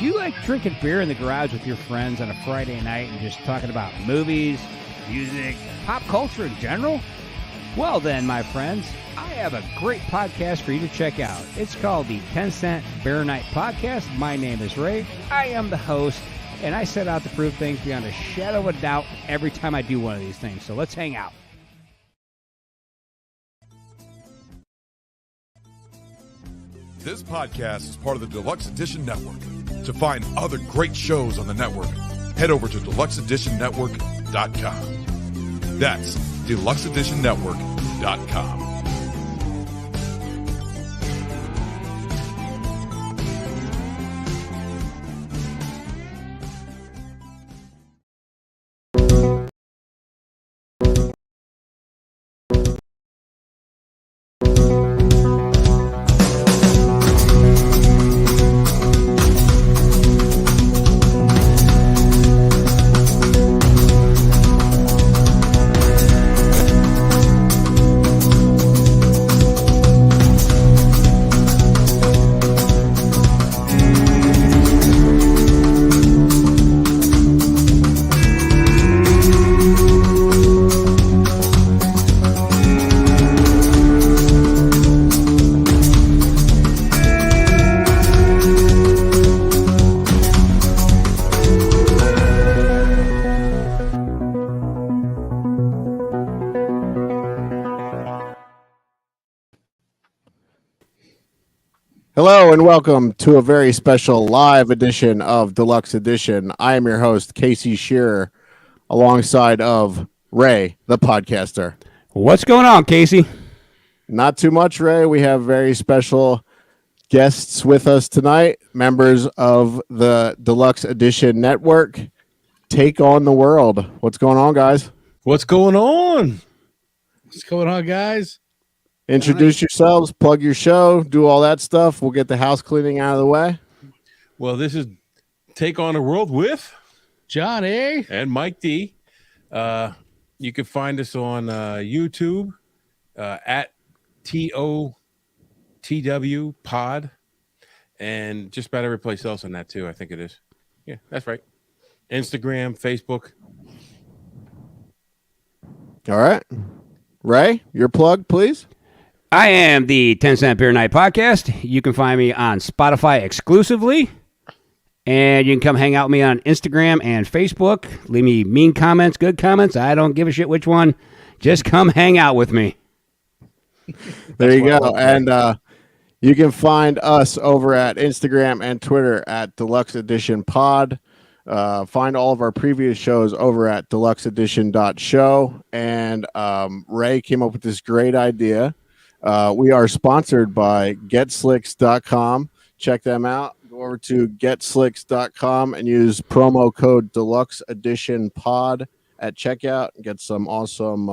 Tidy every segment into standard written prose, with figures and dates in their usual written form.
Do you like drinking beer in the garage with your friends on a Friday night and just talking about movies, music, pop culture in general? Well then, my friends, I have a great podcast for you to check out. It's called the 10 Cent Beer Night Podcast. My name is Ray. I am the host, and I set out to prove things beyond a shadow of a doubt every time I do one of these things. So let's hang out. This podcast is part of the Deluxe Edition Network. To find other great shows on the network, head over to deluxeeditionnetwork.com. That's deluxeeditionnetwork.com. Hello and welcome to a very special live edition of Deluxe Edition. I am your host, Casey Shearer, alongside of Ray, the podcaster. What's going on, Casey? Not too much, Ray. We have very special guests with us tonight, members of the Deluxe Edition Network. Take on the world. What's going on, guys? What's going on? What's going on, guys? Introduce yourselves, plug your show, do all that stuff. We'll get the house cleaning out of the way. Well, this is Take on the World with John A. and Mike D. You can find us on YouTube at TOTW Pod, and just about every place else on that too. I think it is. Yeah, that's right. Instagram, Facebook. All right. Ray, your plug, please. I am the 10 Cent Beer Night Podcast. You can find me on Spotify exclusively. And you can come hang out with me on Instagram and Facebook. Leave me mean comments, good comments. I don't give a shit which one. Just come hang out with me. There you go. And you can find us over at Instagram and Twitter at Deluxe Edition Pod. Find all of our previous shows over at deluxeedition.show. And Ray came up with this great idea. We are sponsored by GetSlicks.com. Check them out. Go over to GetSlicks.com and use promo code Deluxe Edition Pod at checkout and get some awesome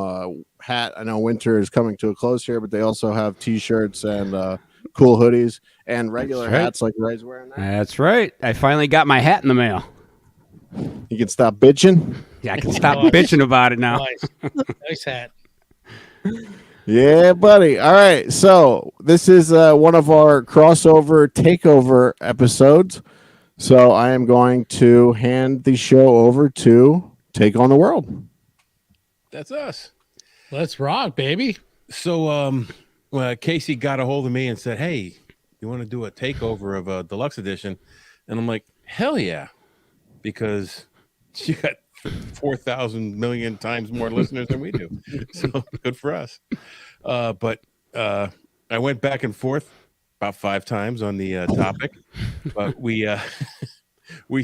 hat. I know winter is coming to a close here, but they also have T-shirts and cool hoodies and regular hats like Ray's wearing now. That's right. I finally got my hat in the mail. You can stop bitching. Yeah, I can stop bitching about it now. Nice hat. Yeah, buddy. All right. So this is one of our crossover takeover episodes. So I am going to hand the show over to Take on the World. That's us. Let's rock, baby. So Casey got a hold of me and said, "Hey, you want to do a takeover of a Deluxe Edition?" And I'm like, "Hell yeah," because you got 4,000 million times more listeners than we do. So good for us. But I went back and forth about 5 times on the topic, but we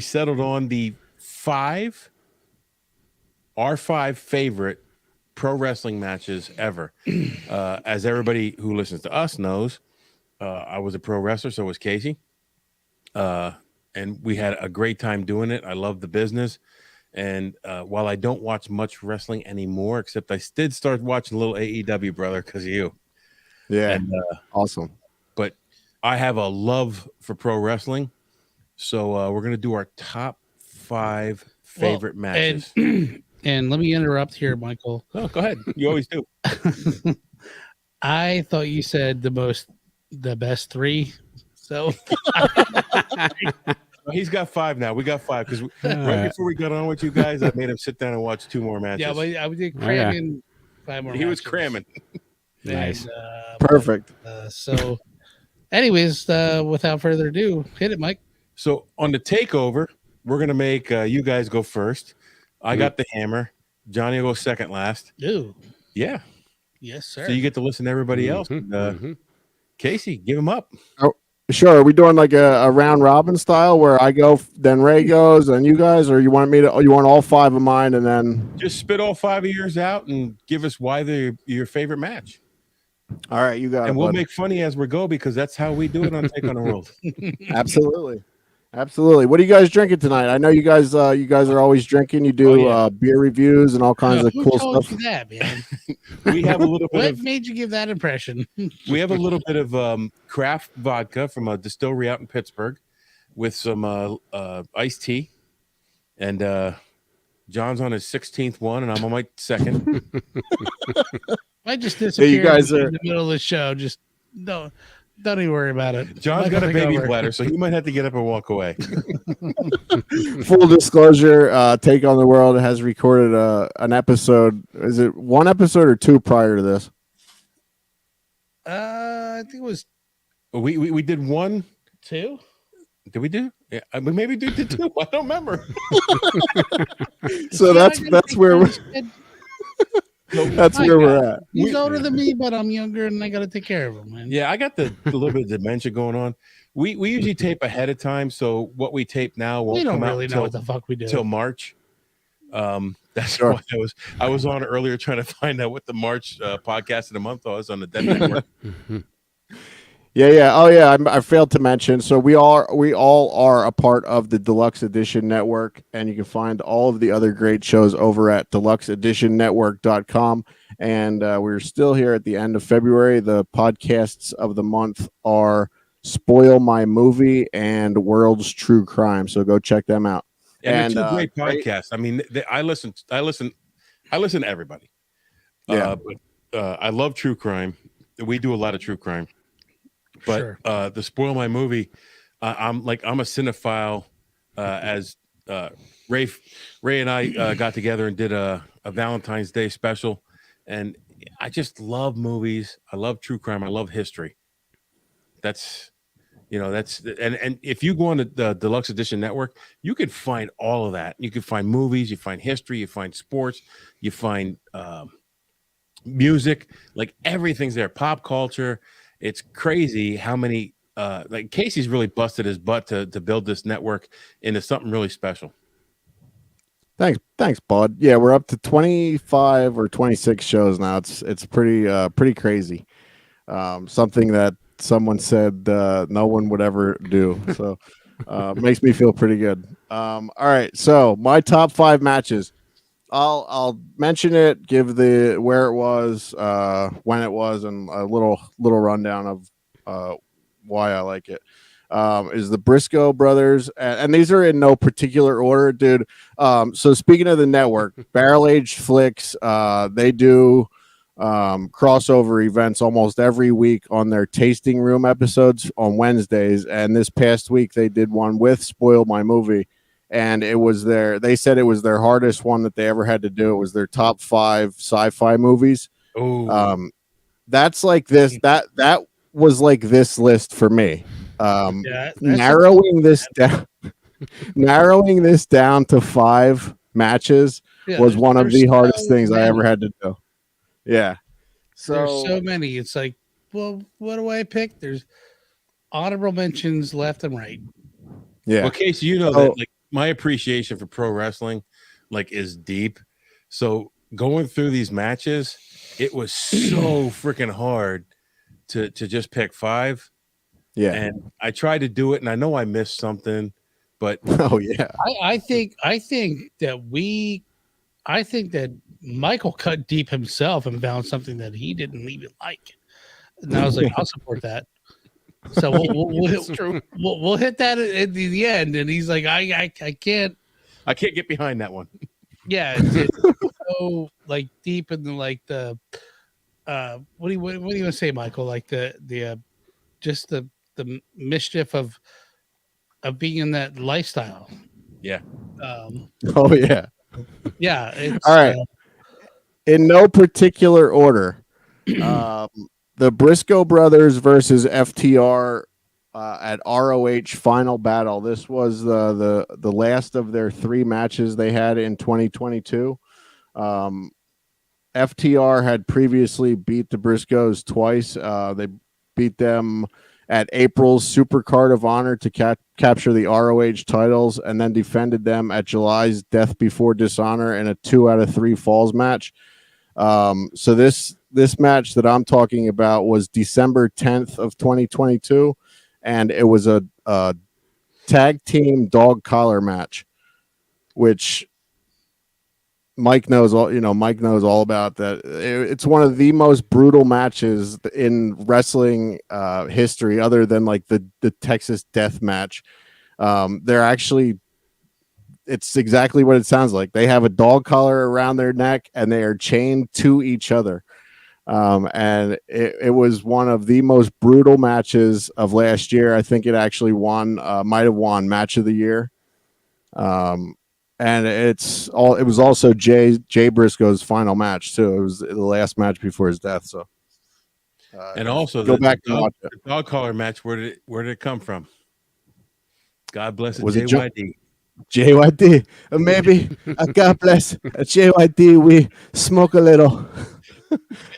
settled on our 5 favorite pro wrestling matches ever. As everybody who listens to us knows, I was a pro wrestler, so was Casey. And we had a great time doing it. I love the business. And while I don't watch much wrestling anymore, except I did start watching a little AEW, brother, because of you. Yeah, and, awesome. But I have a love for pro wrestling. So we're going to do our top 5 favorite matches. And let me interrupt here, Michael. Oh, go ahead. You always do. I thought you said the best 3. So I he's got 5 now. We got 5 because right right. before we got on with you guys, I made him sit down and watch 2 more matches. Yeah, but I did cram in 5 more. He was matches. cramming. Nice. Perfect. So, anyways, without further ado, hit it, Mike. So on the takeover, we're gonna make you guys go first. I got the hammer. Johnny will go second last. Ooh, Yeah. yes, sir. So you get to listen to everybody else. Casey, give him up. Sure. Are we doing like a round robin style where I go, then Ray goes, and you guys, or you want all 5 of mine, and then Just spit all 5 of yours out and give us why they're your favorite match. all right, you got it. And we'll bud. make funny as we go because that's how we do it on Take on the World. Absolutely. What are you guys drinking tonight? I know you guys are always drinking. You do beer reviews and all kinds of Who cool told stuff. you that, man? We have a little bit What of made you give that impression? we have a little bit of craft vodka from a distillery out in Pittsburgh with some iced tea. And John's on his 16th one, and I'm on my 2nd. I just disappeared guys in are- the middle of the show. Just don't even worry about it. John's got a Michael, take baby over. bladder, so he might have to get up and walk away. Full disclosure, Take on the World has recorded an episode. Is it 1 episode or 2 prior to this? I think it was We did 1. 2. Did we do? Yeah, we maybe did 2. I don't remember. So that's where we're at. He's older than me, but I'm younger, and I got to take care of him, man. Yeah, I got a little bit of dementia going on. We usually tape ahead of time, so what we tape now won't we don't come out really know what the fuck we do. till March. That's Sure. why I was on earlier trying to find out what the March podcast of the month was on the Dead Network. Yeah. Oh, yeah. I failed to mention. So we all are a part of the Deluxe Edition Network, and you can find all of the other great shows over at deluxeeditionnetwork.com. And we're still here at the end of February. The podcasts of the month are Spoil My Movie and World's True Crime. So go check them out. And they're two great podcasts. I mean, I listen to everybody. Yeah. But I love true crime. We do a lot of true crime. But Sure. the Spoil My Movie, I'm a cinephile. As Ray and I got together and did a Valentine's Day special, and I just love movies. I love true crime. I love history. That's and if you go on the Deluxe Edition Network, you can find all of that. You can find movies, you find history, you find sports, you find music, like everything's there. Pop culture. It's crazy how many like Casey's really busted his butt to build this network into something really special. Thanks, bud. Yeah, we're up to 25 or 26 shows now. It's pretty crazy. Something that someone said no one would ever do. So makes me feel pretty good. All right, so my top 5 matches. I'll mention it, give the where it was, when it was, and a little rundown of why I like it. Is the Briscoe brothers, and these are in no particular order, dude. So speaking of the network, Barrel Aged Flicks, they do crossover events almost every week on their tasting room episodes on Wednesdays, and this past week they did one with Spoil My Movie. And they said it was their hardest one that they ever had to do. It was their top 5 sci-fi movies. Oh, That's like this. That was like this list for me. Narrowing this down to 5 matches was one of the hardest things I ever had to do. Yeah. There's so many. It's like, well, what do I pick? There's honorable mentions left and right. Yeah. well, Casey, you know that like my appreciation for pro wrestling like is deep. So going through these matches, it was so freaking hard to just pick 5. Yeah. And I tried to do it, and I know I missed something, but Oh yeah. I think that Michael cut deep himself and found something that he didn't even like. And I was like, I'll support that. So we'll hit that at the end. And he's like, I can't get behind that one. Yeah, it's so like deep in the like the what do you want to say, Michael? Like the just the mischief of of being in that lifestyle. Yeah. Oh yeah. Yeah. It's, All right. In no particular order, the Briscoe brothers versus FTR at ROH Final Battle. This was the last of their 3 matches they had in 2022. FTR had previously beat the Briscoes twice. They beat them at April's Super Card of Honor to capture the ROH titles, and then defended them at July's Death Before Dishonor in a 2 out of 3 falls match. So this match that I'm talking about was December 10th of 2022, and it was a tag team dog collar match, which Mike knows all. Mike knows all about that. It's one of the most brutal matches in wrestling history, other than like the Texas Death Match. They're actually, it's exactly what it sounds like. They have a dog collar around their neck and they are chained to each other. And it was one of the most brutal matches of last year. I think it actually might have won Match of the Year. And it was also Jay Briscoe's final match too. It was the last match before his death. So, and also go back and watch it. The dog collar match. Where did it come from? God bless it, Was it JYD. JYD, maybe. God bless JYD. We smoke a little.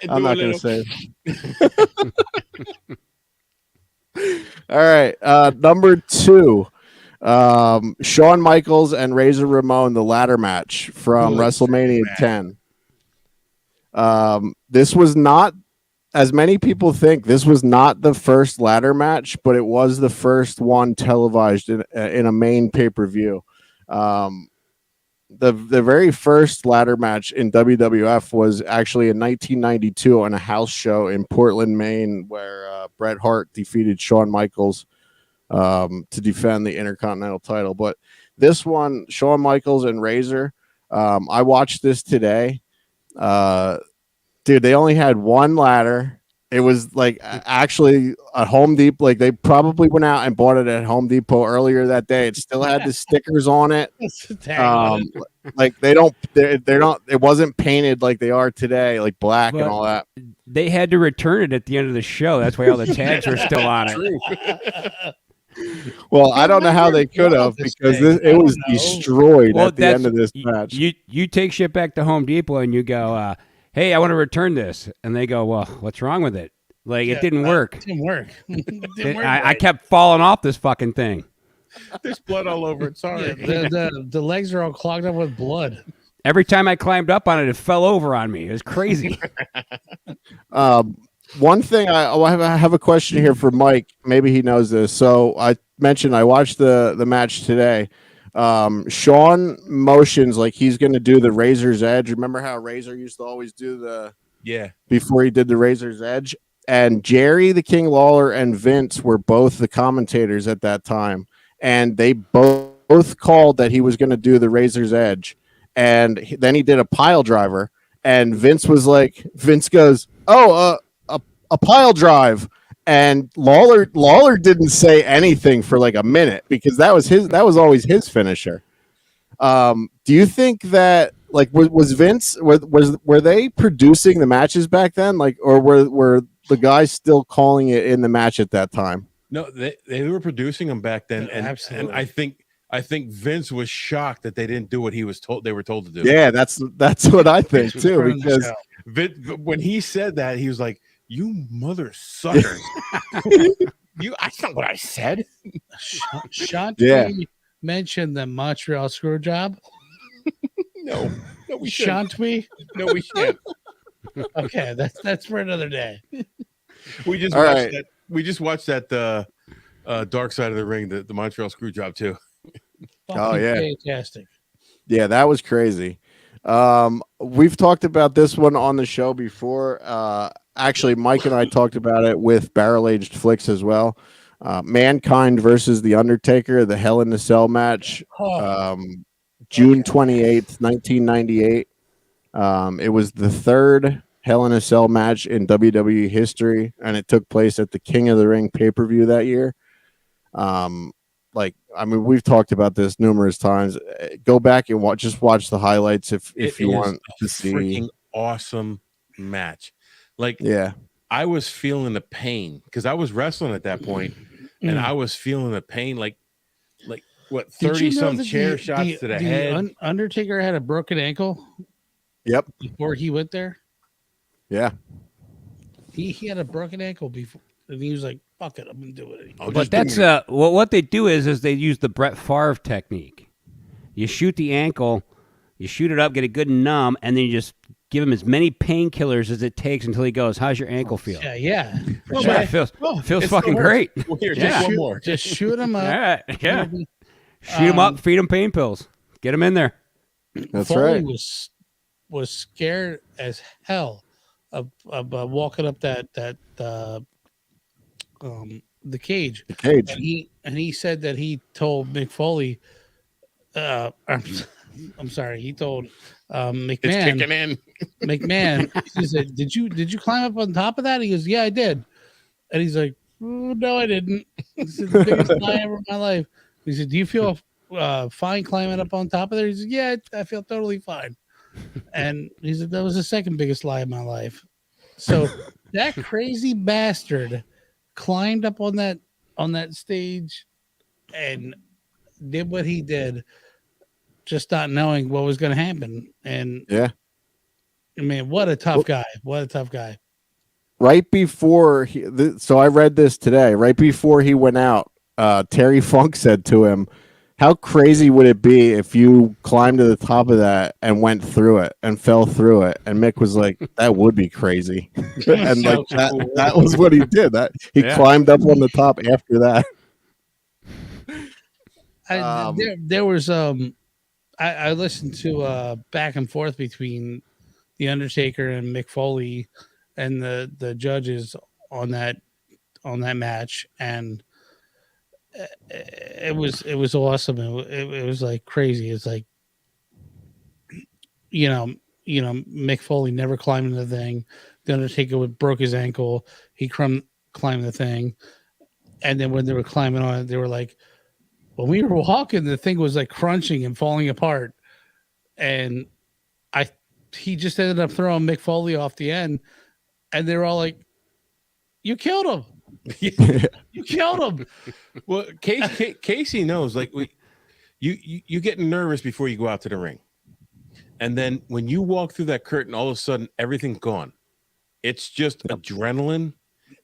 I'm not going to say it. All right, number 2. Shawn Michaels and Razor Ramon, the ladder match from WrestleMania 10. This was not, as many people think, this was not the first ladder match, but it was the first one televised in a main pay-per-view. The very first ladder match in WWF was actually in 1992 on a house show in Portland, Maine, where Bret Hart defeated Shawn Michaels to defend the Intercontinental title. But this one, Shawn Michaels and Razor, I watched this today. Dude, they only had one ladder. It was like actually at Home Depot. Like they probably went out and bought it at Home Depot earlier that day. It still had the stickers on it. Like they're not. It wasn't painted like they are today, like black and all that. They had to return it at the end of the show. That's why all the tags were still on it. Well, I don't know how they could have, because it was destroyed at the end of this match. You take shit back to Home Depot and you go, hey, I want to return this. And they go, well, what's wrong with it? Like, it didn't work. It didn't work. I kept falling off this fucking thing. There's blood all over it. Sorry. Yeah, the legs are all clogged up with blood. Every time I climbed up on it, it fell over on me. It was crazy. One thing I have a question here for Mike. Maybe he knows this. So I mentioned I watched the match today. Shawn motions like he's going to do the Razor's Edge. Remember how Razor used to always do before he did the Razor's Edge? And Jerry the King Lawler and Vince were both the commentators at that time. And they both called that he was going to do the Razor's Edge. And then he did a pile driver. And Vince goes, a pile drive. And Lawler didn't say anything for like a minute, because that was always his finisher. Do you think that like was Vince were they producing the matches back then, like, or were the guys still calling it in the match at that time? No, they were producing them back then, and Absolutely. And I think Vince was shocked that they didn't do what they were told to do. Yeah, that's what I think too, because when he said that, he was like, "You mother sucker!" That's not what I said. Shanti mentioned the Montreal screw job. No, we shan't we? No, we shan't. Okay, that's for another day. We just watched that. We just watched that Dark Side of the Ring, the Montreal screw job too. Fantastic. Yeah, that was crazy. We've talked about this one on the show before. Actually, Mike and I talked about it with Barrel Aged Flicks as well. Mankind versus The Undertaker, the Hell in a Cell match, June 28th, 1998. It was the third Hell in a Cell match in WWE history, and it took place at the King of the Ring pay-per-view that year. like, I mean, we've talked about this numerous times. Go back and watch the highlights if you want to see. Freaking awesome match. Like, yeah, I was feeling the pain because I was wrestling at that point, and I was feeling the pain. Like what, 30 some chair shots to the head. Undertaker had a broken ankle. Yep. Before he went there. Yeah. He had a broken ankle before, and he was like, "Fuck it, I'm gonna do it." But that's what they do is they use the Brett Favre technique. You shoot the ankle, you shoot it up, get it good and numb, and then you just give him as many painkillers as it takes until he goes, "How's your ankle feel?" Yeah. Well, it feels fucking great. Well, here, just one more. Just shoot him up. All right. Yeah. Shoot him up, feed him pain pills, get him in there. That's Foley right. Was scared as hell of walking up the cage. The cage. And he said that he told Mick Foley. I'm sorry. He told McMahon. It's kicking in. McMahon. He said, "Did you climb up on top of that?" He goes, "Yeah, I did." And he's like, "Oh, no, I didn't." He said, "The biggest lie ever in my life." He said, "Do you feel fine climbing up on top of there?" He said, "Yeah, I feel totally fine." And he said, "That was the second biggest lie in my life." So that crazy bastard climbed up on that stage and did what he did, just not knowing what was going to happen. And yeah, I mean, what a tough guy! What a tough guy! Right before so I read this today. Right before he went out, Terry Funk said to him, "How crazy would it be if you climbed to the top of that and went through it and fell through it?" And Mick was like, "That would be crazy." And like that was what he did. That he climbed up on the top after that. There was I listened to back and forth between the Undertaker and Mick Foley and the judges on that match, and it was awesome. It was like crazy. It's like, you know, Mick Foley never climbed the thing. The Undertaker broke his ankle. He climbed the thing, and then when they were climbing on it, they were like, when we were walking, the thing was like crunching and falling apart, and he just ended up throwing Mick Foley off the end, and they were all like, "You killed him." You killed him. Well, Casey knows. Like, you get nervous before you go out to the ring, and then when you walk through that curtain, all of a sudden everything's gone. It's just adrenaline,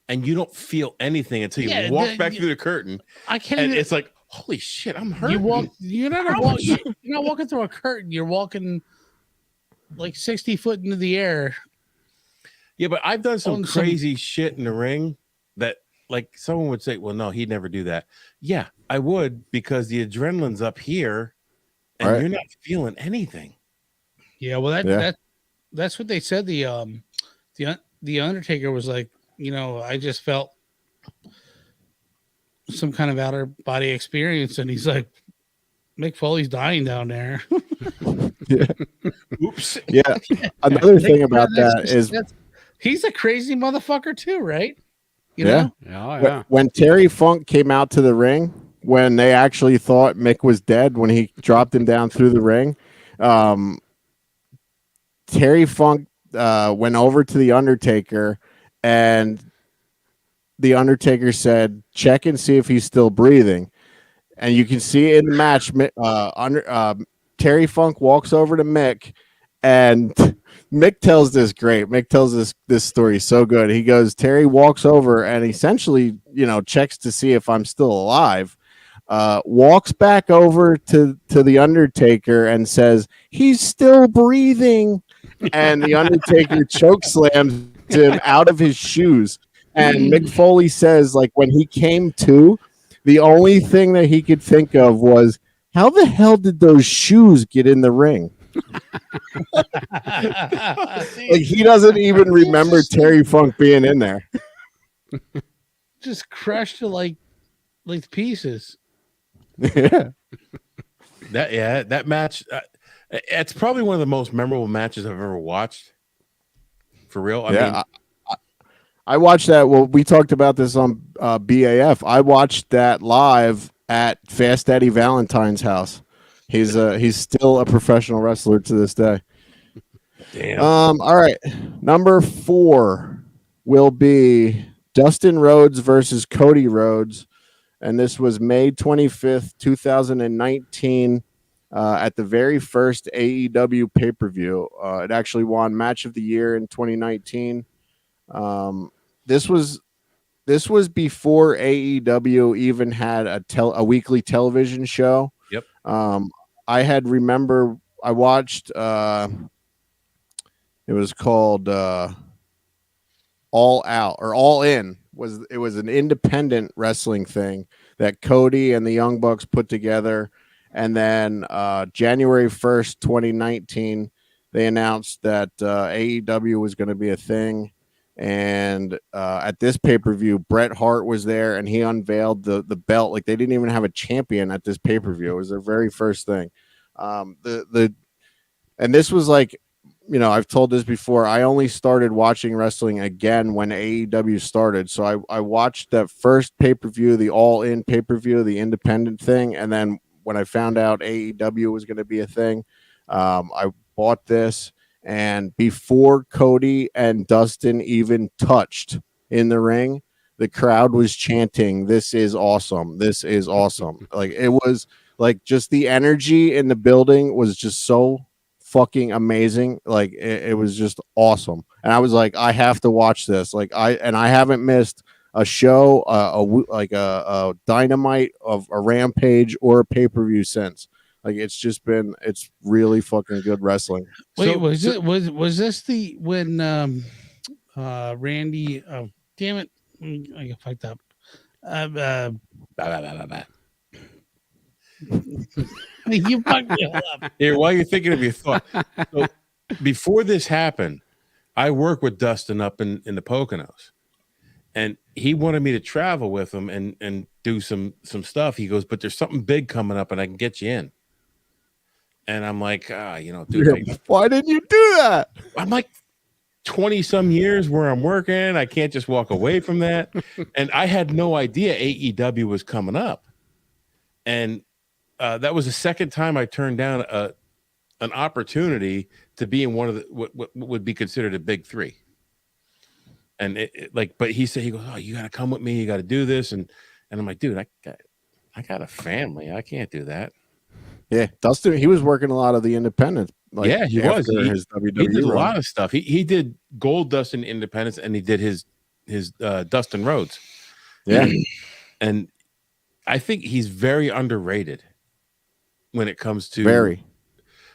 and you don't feel anything until you walk back through the curtain. I can't. And it's like, holy shit, I'm hurt. You're not walking through a curtain. You're walking like 60 foot into the air. Yeah, but I've done some crazy shit in the ring that, like, someone would say, well, no, he'd never do that. Yeah, I would, because the adrenaline's up here and you're not feeling anything. Yeah, well, that's what they said. The Undertaker was like, I just felt some kind of outer body experience, and he's like, Mick Foley's dying down there. Yeah. Oops. Yeah. Another thing about that is he's a crazy motherfucker too, right? You know? Yeah. When Terry Funk came out to the ring, when they actually thought Mick was dead, when he dropped him down through the ring, Terry Funk went over to the Undertaker, and the Undertaker said, "Check and see if he's still breathing." And you can see in the match, Terry Funk walks over to Mick, and Mick tells this great. Mick tells this story so good. He goes, Terry walks over and essentially, checks to see if I'm still alive. Walks back over to the Undertaker and says, "He's still breathing." And the Undertaker choke slams him out of his shoes. And Mick Foley says, like, when he came to, the only thing that he could think of was, how the hell did those shoes get in the ring? Like, he doesn't even remember Terry Funk being in there. Just crushed to like pieces. Yeah. That match, it's probably one of the most memorable matches I've ever watched. For real. I mean, I watched that. Well, we talked about this on BAF. I watched that live at Fast Eddie Valentine's house. He's still a professional wrestler to this day. Damn. All right. Number 4 will be Dustin Rhodes versus Cody Rhodes. And this was May 25th, 2019, at the very first AEW pay-per-view. It actually won Match of the Year in 2019. This was before AEW even had a weekly television show. Yep. I watched it was called All Out or All In. It was an independent wrestling thing that Cody and the Young Bucks put together. And then January 1st, 2019, they announced that AEW was going to be a thing. And at this pay-per-view, Bret Hart was there and he unveiled the belt. Like, they didn't even have a champion at this pay-per-view. It was their very first thing. And this was like, I've told this before. I only started watching wrestling again when AEW started. So I watched that first pay-per-view, the All-In pay-per-view, the independent thing. And then when I found out AEW was going to be a thing, I bought this. And before Cody and Dustin even touched in the ring, the crowd was chanting, "This is awesome. This is awesome." Like, it was like, just the energy in the building was just so fucking amazing. Like, it was just awesome. And I was like, I have to watch this. Like, I haven't missed a show, a Dynamite, of a Rampage, or a pay-per-view since. Like, it's really fucking good wrestling. Wait, was this the when Randy? Oh, damn it! I got fucked up. You fucked me up. Here, while you're thinking of your thought, so before this happened, I worked with Dustin up in the Poconos, and he wanted me to travel with him and do some stuff. He goes, "But there's something big coming up, and I can get you in." And I'm like, dude, why didn't you do that? I'm like 20 some years where I'm working. I can't just walk away from that. And I had no idea AEW was coming up. And that was the second time I turned down an opportunity to be in one of the what would be considered a big 3. And but he said, he goes, "Oh, you got to come with me. You got to do this." And I'm like, dude, I got a family. I can't do that. Yeah, Dustin, he was working a lot of the independents. Like, yeah, he was. His WWE he did a run. lot of stuff. He did Gold Dust in Independence, and he did his Dustin Rhodes. Yeah, and I think he's very underrated when it comes to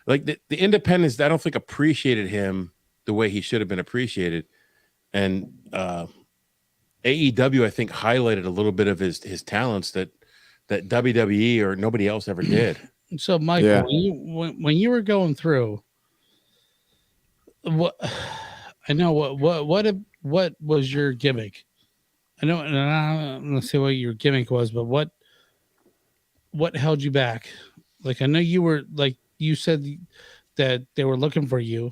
like the independents. I don't think appreciated him the way he should have been appreciated, and AEW I think highlighted a little bit of his talents that WWE or nobody else ever did. So, Michael, when you were going through, what was your gimmick? I know, and I'm gonna say what your gimmick was, but what held you back? Like, I know you were, like you said, that they were looking for you.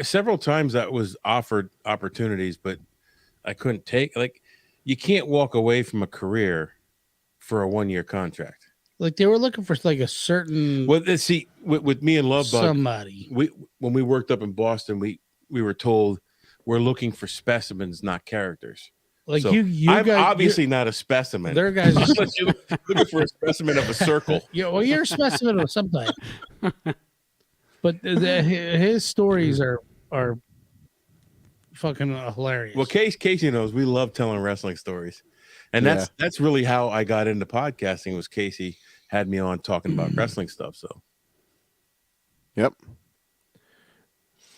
Several times that was offered opportunities, but I couldn't take. Like, you can't walk away from a career for a 1-year contract. Like, they were looking for like a certain. Well, let's see. With me and Lovebug, somebody. When we worked up in Boston, we were told we're looking for specimens, not characters. Like, so you I'm guys, obviously not a specimen. There are guys looking for a specimen of a circle. Yeah, well, you're a specimen of some type. But his stories are fucking hilarious. Well, Casey knows we love telling wrestling stories, and that's really how I got into podcasting. Was Casey had me on talking about wrestling stuff. So, yep.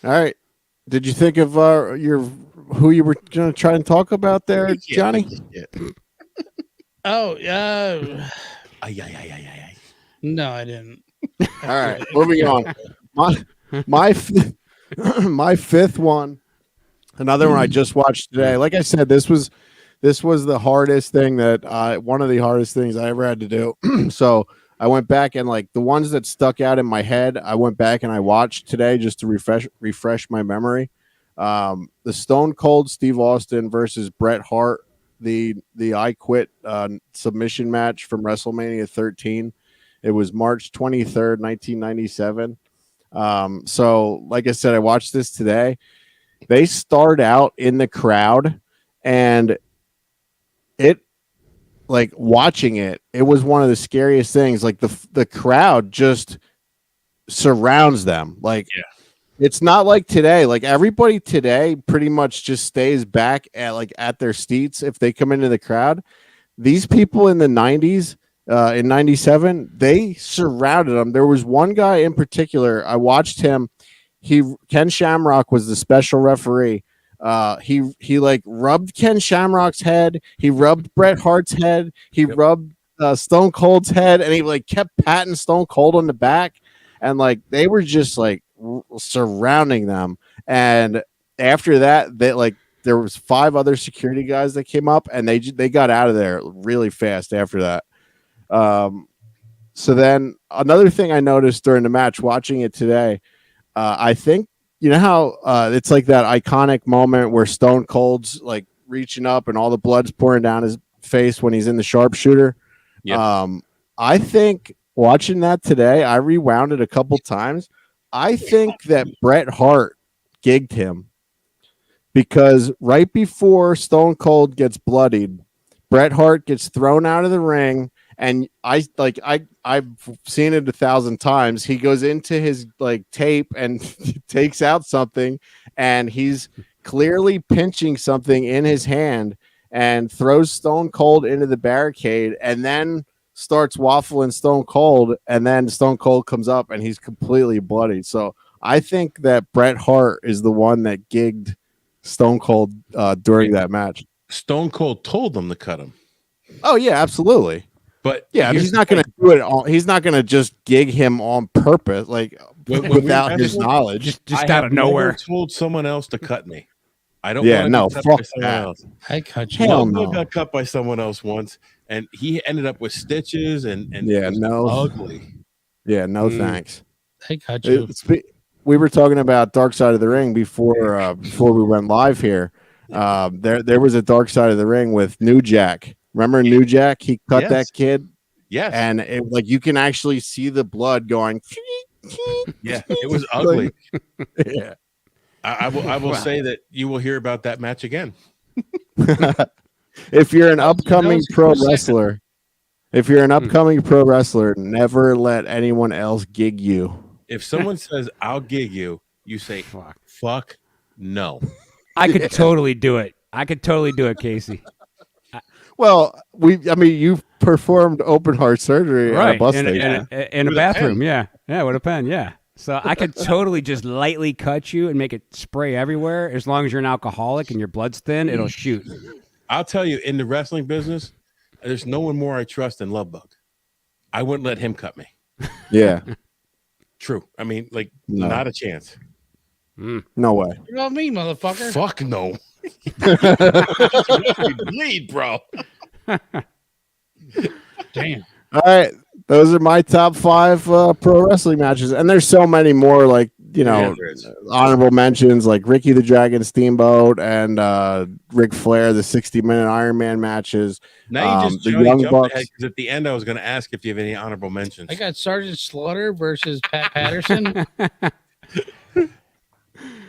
All right. Did you think of who you were going to try and talk about there, Johnny? Oh, no, I didn't. All right, moving on. My fifth one, another one I just watched today. Like I said, this was the hardest thing one of the hardest things I ever had to do. So I went back and, like, the ones that stuck out in my head, I went back and I watched today just to refresh my memory. The Stone Cold Steve Austin versus Bret Hart the I Quit submission match from WrestleMania 13. It was March 23rd, 1997. So, like I said, I watched this today. They start out in the crowd, and it, like, watching it, it was one of the scariest things. Like, the crowd just surrounds them. Like, it's not like today. Like, everybody today pretty much just stays back at their seats if they come into the crowd. These people in the 90s, in 97, they surrounded them. There was one guy in particular. I watched him. Ken Shamrock was the special referee. He like rubbed Ken Shamrock's head. He rubbed Bret Hart's head. He rubbed Stone Cold's head, and he like kept patting Stone Cold on the back. And like they were just like surrounding them. And after that, there was 5 other security guys that came up, and they got out of there really fast after that. So then another thing I noticed during the match, watching it today, I think, you know how it's like that iconic moment where Stone Cold's like reaching up and all the blood's pouring down his face when he's in the sharpshooter. Yep. I think watching that today, I rewound it a couple times. I think that Bret Hart gigged him, because right before Stone Cold gets bloodied, Bret Hart gets thrown out of the ring. And I've seen it 1,000 times. He goes into his like tape and takes out something, and he's clearly pinching something in his hand and throws Stone Cold into the barricade, and then starts waffling Stone Cold, and then Stone Cold comes up and he's completely bloodied. So I think that Bret Hart is the one that gigged Stone Cold during that match. Stone Cold told them to cut him. Oh yeah, absolutely. But yeah, he's not going to do it. He's not going to just gig him on purpose, like without his knowledge. Just out of nowhere. Told someone else to cut me. I don't. Yeah, no, fuck that. Else. I cut you. Hell no. Got cut by someone else once, and he ended up with stitches and yeah, no, ugly. Yeah, no thanks. I cut you. We were talking about Dark Side of the Ring before we went live here. There was a Dark Side of the Ring with New Jack. Remember New Jack? He cut that kid. Yes. And it, like, you can actually see the blood going. Yeah, it was ugly. Yeah. I will say that you will hear about that match again. If you're an upcoming pro wrestler, never let anyone else gig you. If someone says, I'll gig you, you say, fuck no. I could totally do it. Casey. Well, you performed open heart surgery at a bus station. In a bathroom, yeah, with a pen, yeah. So I could totally just lightly cut you and make it spray everywhere. As long as you're an alcoholic and your blood's thin, it'll shoot. I'll tell you, in the wrestling business, there's no one more I trust than Lovebug. I wouldn't let him cut me. Yeah. True. I mean, like, not a chance. No way. You know what I mean, motherfucker? Fuck no. You bleed, bro. Damn. All right. Those are my top 5 pro wrestling matches. And there's so many more, like, honorable mentions, like Ricky the Dragon Steamboat and Ric Flair, the 60-minute Iron Man matches. Now you just the Young Bucks. Because at the end, I was going to ask if you have any honorable mentions. I got Sergeant Slaughter versus Pat Patterson.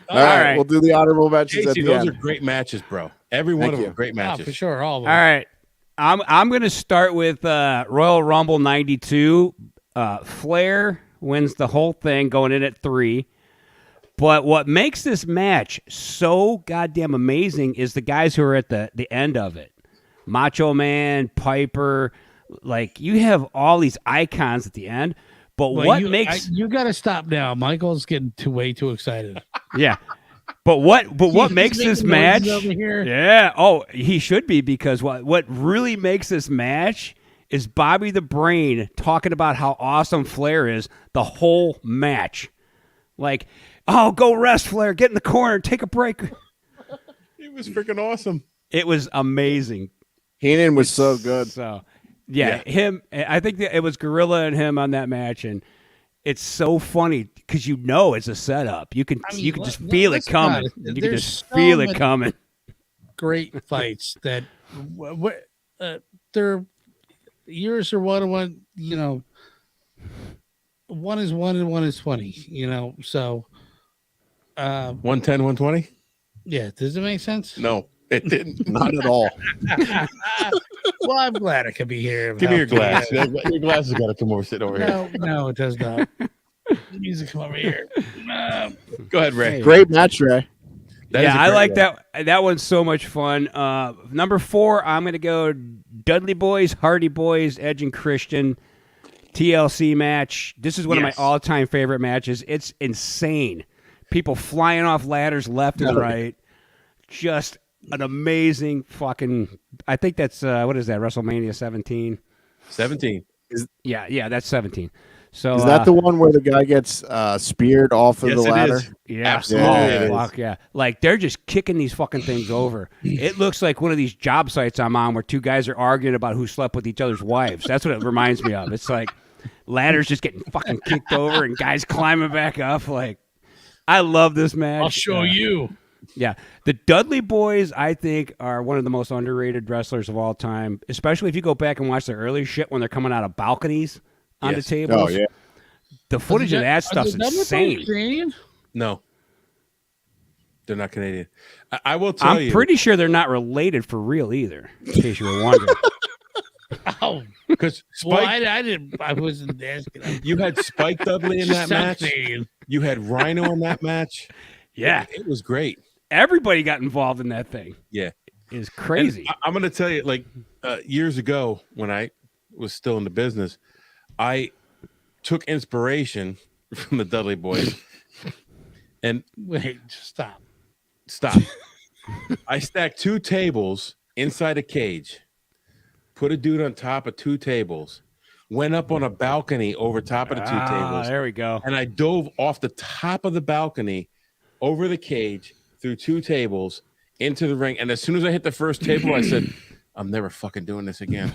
All right, we'll do the honorable matches Casey, at the those end. are great matches, bro. Every one of them great matches. For sure, all of them. All right. I'm going to start with Royal Rumble 92. Flair wins the whole thing going in at 3. But what makes this match so goddamn amazing is the guys who are at the end of it. Macho Man, Piper, like, you have all these icons at the end. But you got to stop now. Michael's getting way too excited. Yeah. But what makes this match? Over here. Yeah. Oh, he should be, because what really makes this match is Bobby the Brain talking about how awesome Flair is the whole match. Like, oh, go rest, Flair. Get in the corner. Take a break. It was freaking awesome. It was amazing. Heenan was so good. So, yeah, him. I think that it was Gorilla and him on that match, and it's so funny because it's a setup. You can just feel it coming. You can just feel it coming. Great fights that what their years are 1 and 1. 1 is 1 and 1 is 20. So 110, 120? Yeah, does it make sense? No, it didn't. Not at all. Well, I'm glad I could be here. Give me your glass. Your glass has got to come over, sit over here. No, it does not. The music come over here. Go ahead, Ray. Great match, Ray. I like that. That one's so much fun. Number 4, I'm going to go Dudley Boys, Hardy Boys, Edge and Christian TLC match. This is one of my all-time favorite matches. It's insane. People flying off ladders left and right. Just an amazing fucking. I think that's what is that? WrestleMania 17. 17. Yeah, that's 17. So is that the one where the guy gets speared off of the ladder? Yeah, absolutely. Fuck yeah! Like they're just kicking these fucking things over. It looks like one of these job sites I'm on where two guys are arguing about who slept with each other's wives. That's what it reminds me of. It's like ladders just getting fucking kicked over and guys climbing back up. Like I love this match. I'll show you. Yeah, the Dudley Boys, I think, are one of the most underrated wrestlers of all time. Especially if you go back and watch their early shit when they're coming out of balconies on the tables. Oh yeah. The footage of that stuff's insane. Canadian? No, they're not Canadian. I will tell you. I'm pretty sure they're not related for real either. In case you were wondering. Oh, because Spike, I didn't. I wasn't asking. You had Spike Dudley in that match. Canadian. You had Rhino in that match. Yeah, it was great. Everybody got involved in that thing. Yeah, it's crazy. I'm going to tell you, like years ago when I was still in the business, I took inspiration from the Dudley Boys. And wait, stop. I stacked 2 tables inside a cage, put a dude on top of 2 tables, went up on a balcony over top of the 2 tables. There we go. And I dove off the top of the balcony over the cage through 2 tables into the ring. And as soon as I hit the first table, I said, I'm never fucking doing this again.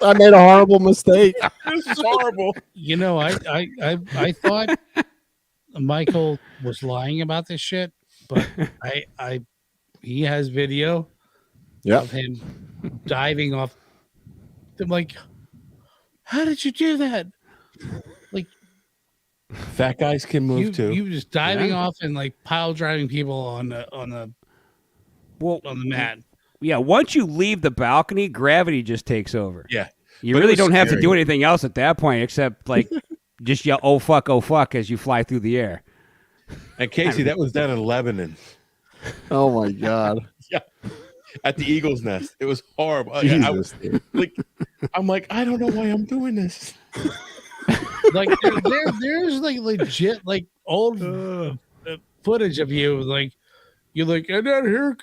I made a horrible mistake. This is horrible. I thought Michael was lying about this shit, but he has video of him diving off. I'm like, how did you do that? Like, fat guys can move too. You just diving off and like pile driving people on the mat. Yeah, once you leave the balcony, gravity just takes over. Yeah. You really don't have to do anything else at that point except like just yell oh fuck as you fly through the air. And Casey, that was down in Lebanon. Oh my God. Yeah. At the Eagle's Nest. It was horrible. Jesus, I'm like, I don't know why I'm doing this. Like there's like legit like old footage of you like you're like, and then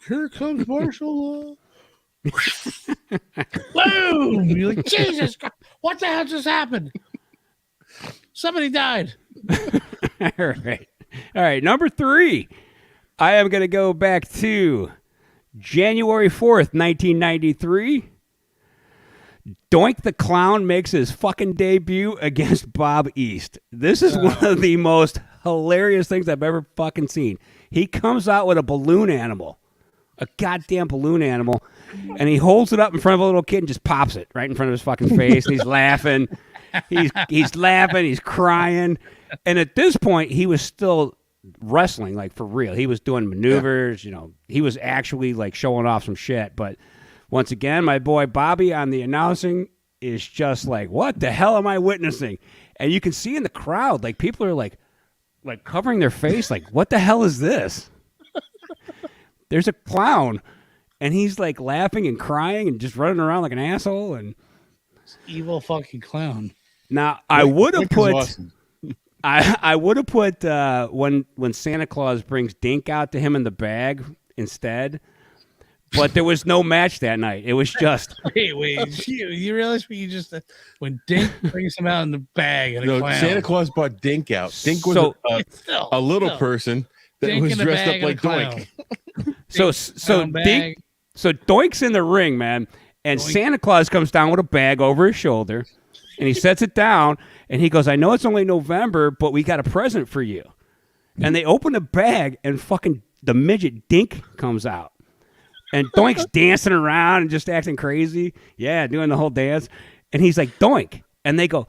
here comes Marshall. Boom! You're like, Jesus, what the hell just happened? Somebody died. All right. Number 3, I am going to go back to January 4th, 1993. Doink the Clown makes his fucking debut against Bob East. This is one of the most hilarious things I've ever fucking seen. He comes out with a balloon animal, a goddamn balloon animal, and he holds it up in front of a little kid and just pops it right in front of his fucking face. And he's laughing. He's laughing. He's crying. And at this point, he was still wrestling, like for real. He was doing maneuvers. You know, he was actually like showing off some shit. But once again, my boy Bobby on the announcing is just like, what the hell am I witnessing? And you can see in the crowd, like people are like covering their face, like, what the hell is this? There's a clown, and he's like laughing and crying and just running around like an asshole. And evil fucking clown. Now I would have put, awesome. I would have put when Santa Claus brings Dink out to him in the bag instead. But there was no match that night. It was just wait. You realize what you just said? When Dink brings him out in the bag and a clown. Santa Claus brought Dink out. Dink was a little person that Dink was dressed up like Doink. So Doink's in the ring, man, and Doink. Santa Claus comes down with a bag over his shoulder, and he sets it down, and he goes, "I know it's only November, but we got a present for you." And they open the bag, and fucking the midget Dink comes out. And Doink's dancing around and just acting crazy. Yeah, doing the whole dance. And he's like, Doink. And they go,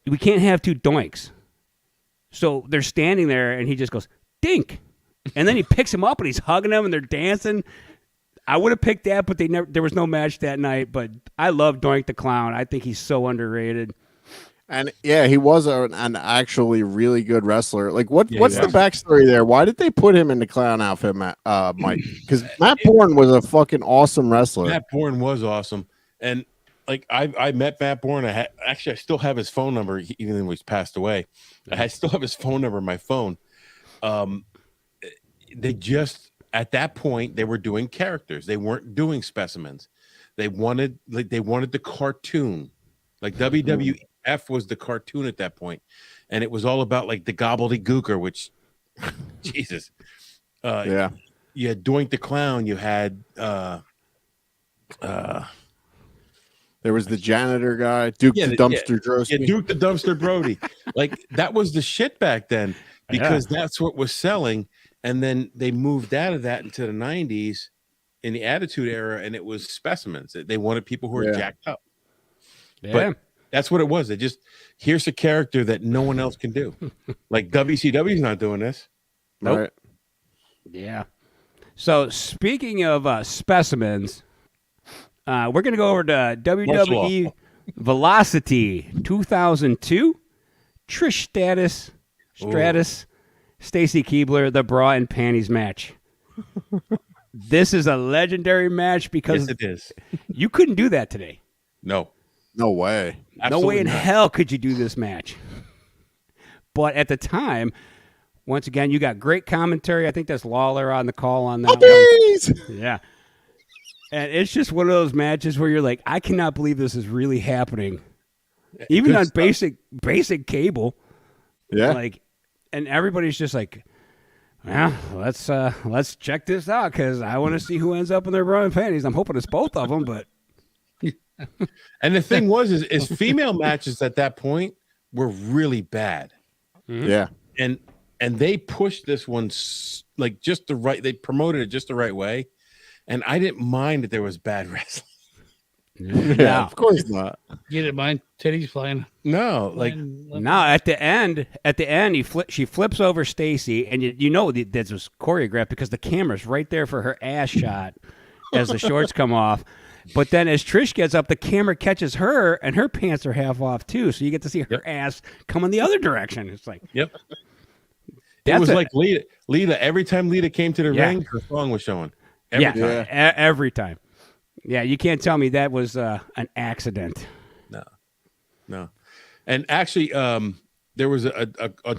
we can't have two Doinks. So they're standing there, and he just goes, Dink. And then he picks him up, and he's hugging him, and they're dancing. I would have picked that, but there was no match that night. But I love Doink the Clown. I think he's so underrated. And yeah, he was an actually really good wrestler. Like, what's the backstory there? Why did they put him in the clown outfit, Mike? Because Matt Bourne was a fucking awesome wrestler. Matt Bourne was awesome, and like I met Matt Bourne. I still have his phone number, even though he's passed away. I still have his phone number in my phone. They just at that point they were doing characters. They weren't doing specimens. They wanted the cartoon, like WWF was the cartoon at that point, and it was all about like the gobbledygooker, which Jesus, yeah. You had Doink the Clown. You had there was the janitor guy, Duke the Dumpster Drosky. Yeah, Duke the Dumpster Brody. Like that was the shit back then because that's what was selling. And then they moved out of that into the 90s in the Attitude Era, and it was specimens. They wanted people who were jacked up. Yeah. But that's what it was. They just, here's a character that no one else can do. Like WCW's not doing this. Nope. Right. Yeah. So speaking of specimens, we're going to go over to WWE Velocity 2002. Trish Stratus, Stacy Keibler, the bra and panties match. This is a legendary match because yes, it is. You couldn't do that today. No way. Absolutely no way in not. hell could you do this match. But at the time, once again, you got great commentary. I think that's Lawler on the call on that one. Yeah. And it's just one of those matches where you're like, I cannot believe this is really happening. Even on basic cable. Yeah. Like, and everybody's just like, well, let's check this out because I want to see who ends up in their bra and panties. I'm hoping it's both of them, but. And the thing is female matches at that point were really bad. Mm-hmm. Yeah. And they pushed this one like just the right. They promoted it just the right way, and I didn't mind that there was bad wrestling. Yeah, of course not. You didn't mind titties flying? No, like no. At the end, she flips over Stacy, and you know this was choreographed because the camera's right there for her ass shot as the shorts come off. But then as Trish gets up, the camera catches her, and her pants are half off too, so you get to see her ass coming the other direction. It's like, yep. It was like Lita. Every time Lita came to the ring, her thong was showing. Every time. Yeah, you can't tell me that was an accident. No. And actually, there was a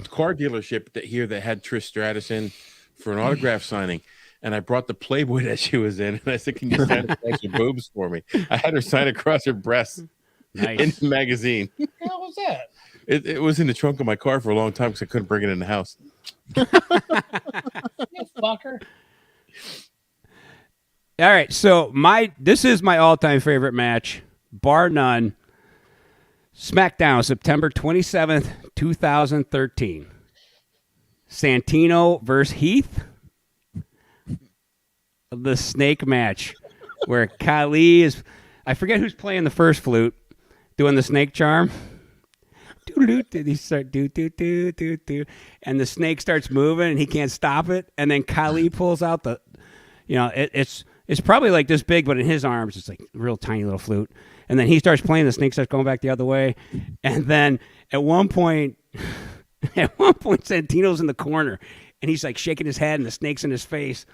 car dealership that had Trish Stratus in for an autograph signing. And I brought the Playboy that she was in, and I said, "Can you sign across your boobs for me?" I had her sign across her breasts in the magazine. What the hell was that? It was in the trunk of my car for a long time because I couldn't bring it in the house. You fucker. All right, so this is my all-time favorite match, bar none. SmackDown, September 27th, 2013. Santino versus Heath. The snake match where Khali is, I forget who's playing the first flute, doing the snake charm. He start do, and the snake starts moving and he can't stop it. And then Khali pulls out it's probably like this big, but in his arms it's like a real tiny little flute. And then he starts playing, the snake starts going back the other way. And then at one point Santino's in the corner and he's like shaking his head and the snake's in his face.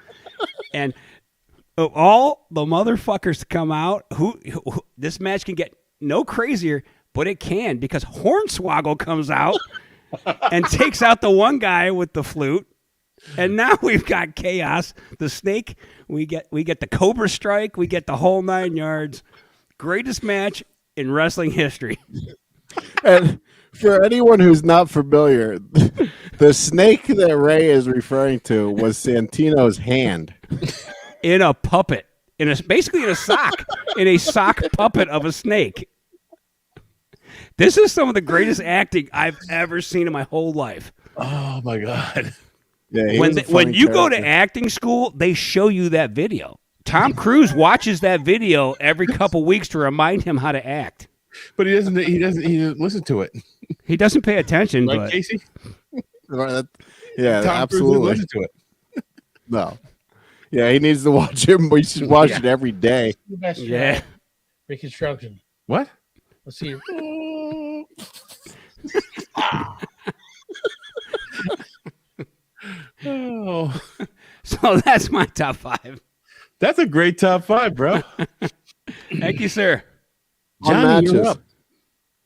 And all the motherfuckers come out, who this match can get no crazier, but it can, because Hornswoggle comes out and takes out the one guy with the flute. And now we've got chaos. The snake, we get the Cobra Strike, we get the whole 9 yards. Greatest match in wrestling history. And for anyone who's not familiar, the snake that Ray is referring to was Santino's hand. In a puppet. Basically in a sock. In a sock puppet of a snake. This is some of the greatest acting I've ever seen in my whole life. Oh my God. Yeah, when you go to acting school, they show you that video Tom Cruise watches that video every couple weeks to remind him how to act. But he doesn't listen to it. He doesn't pay attention, Right, but Casey? Yeah, Tom Cruise absolutely. listen to it. No. Yeah, he needs to watch it. We should watch it every day. The best yeah. Reconstruction. What? Let's see. Oh, So that's my top 5. that's a great top 5, bro. Thank you, sir. On Johnny, you're matches. up.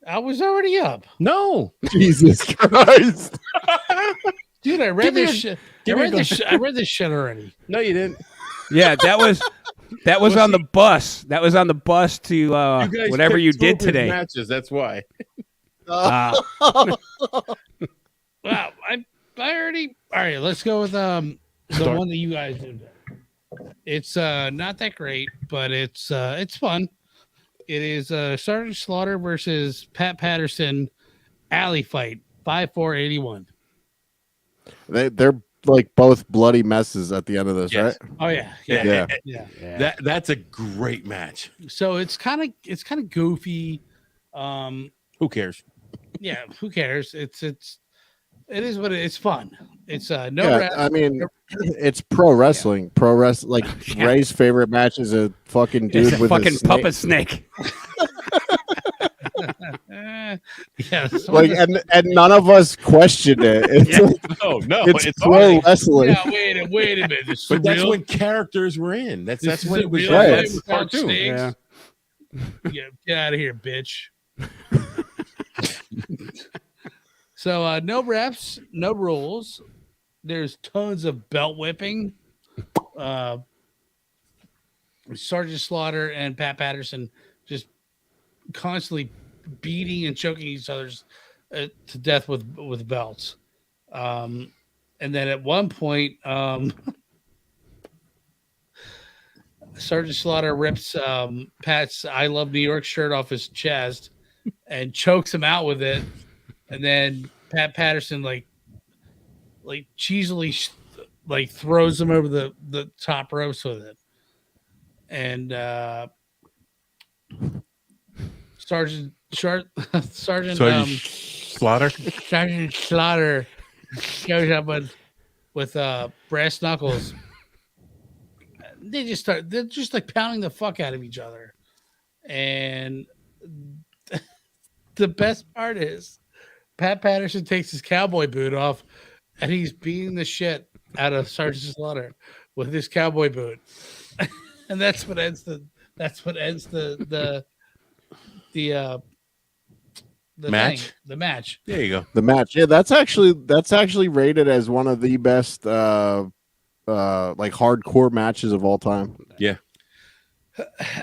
I was already up. No. Jesus Christ. Dude, I read this shit. I give me read this shit already. No, you didn't. Yeah, that was on the bus. That was on the bus to You guys whatever picked you two did of his today. Matches. That's why. Uh, Wow, I already. All right, let's go with the Start. one that you guys did. It's not that great, but it's fun. It is Sergeant Slaughter versus Pat Patterson alley fight 5-4-81. They're like both bloody messes at the end of this, Yes. right? Oh yeah, Yeah. yeah. That's a great match. So it's kind of goofy. Who cares? Yeah, who cares? It is what it's fun. It's no Yeah, rest. I mean, it's pro wrestling. Pro wrestling. Like Yeah. Ray's favorite match is a fucking dude it's a with fucking a snake. puppet snake. Yeah, Like, and none of us questioned it. It's, Yeah. No, it's pro funny. wrestling. yeah, wait a minute. This But is that's real? when characters were in. That's This is when a it was real right. fight that's without cartoon. snakes? Yeah. Yeah, get out of here, bitch. So no refs, no rules. There's tons of belt whipping. Sergeant Slaughter and Pat Patterson just constantly beating and choking each other's to death with belts. And then at one point, Sergeant Slaughter rips Pat's "I Love New York" shirt off his chest and chokes him out with it. And then Pat Patterson like cheesily throws him over the top ropes with it. And Sergeant Slaughter. Sergeant Slaughter shows up with brass knuckles. They're just like pounding the fuck out of each other. And the best part is Pat Patterson takes his cowboy boot off and he's beating the shit out of Sergeant Slaughter with his cowboy boot. And that's what ends the Match? thing, the match. There you go. The match. Yeah, that's actually rated as one of the best like hardcore matches of all time. Yeah.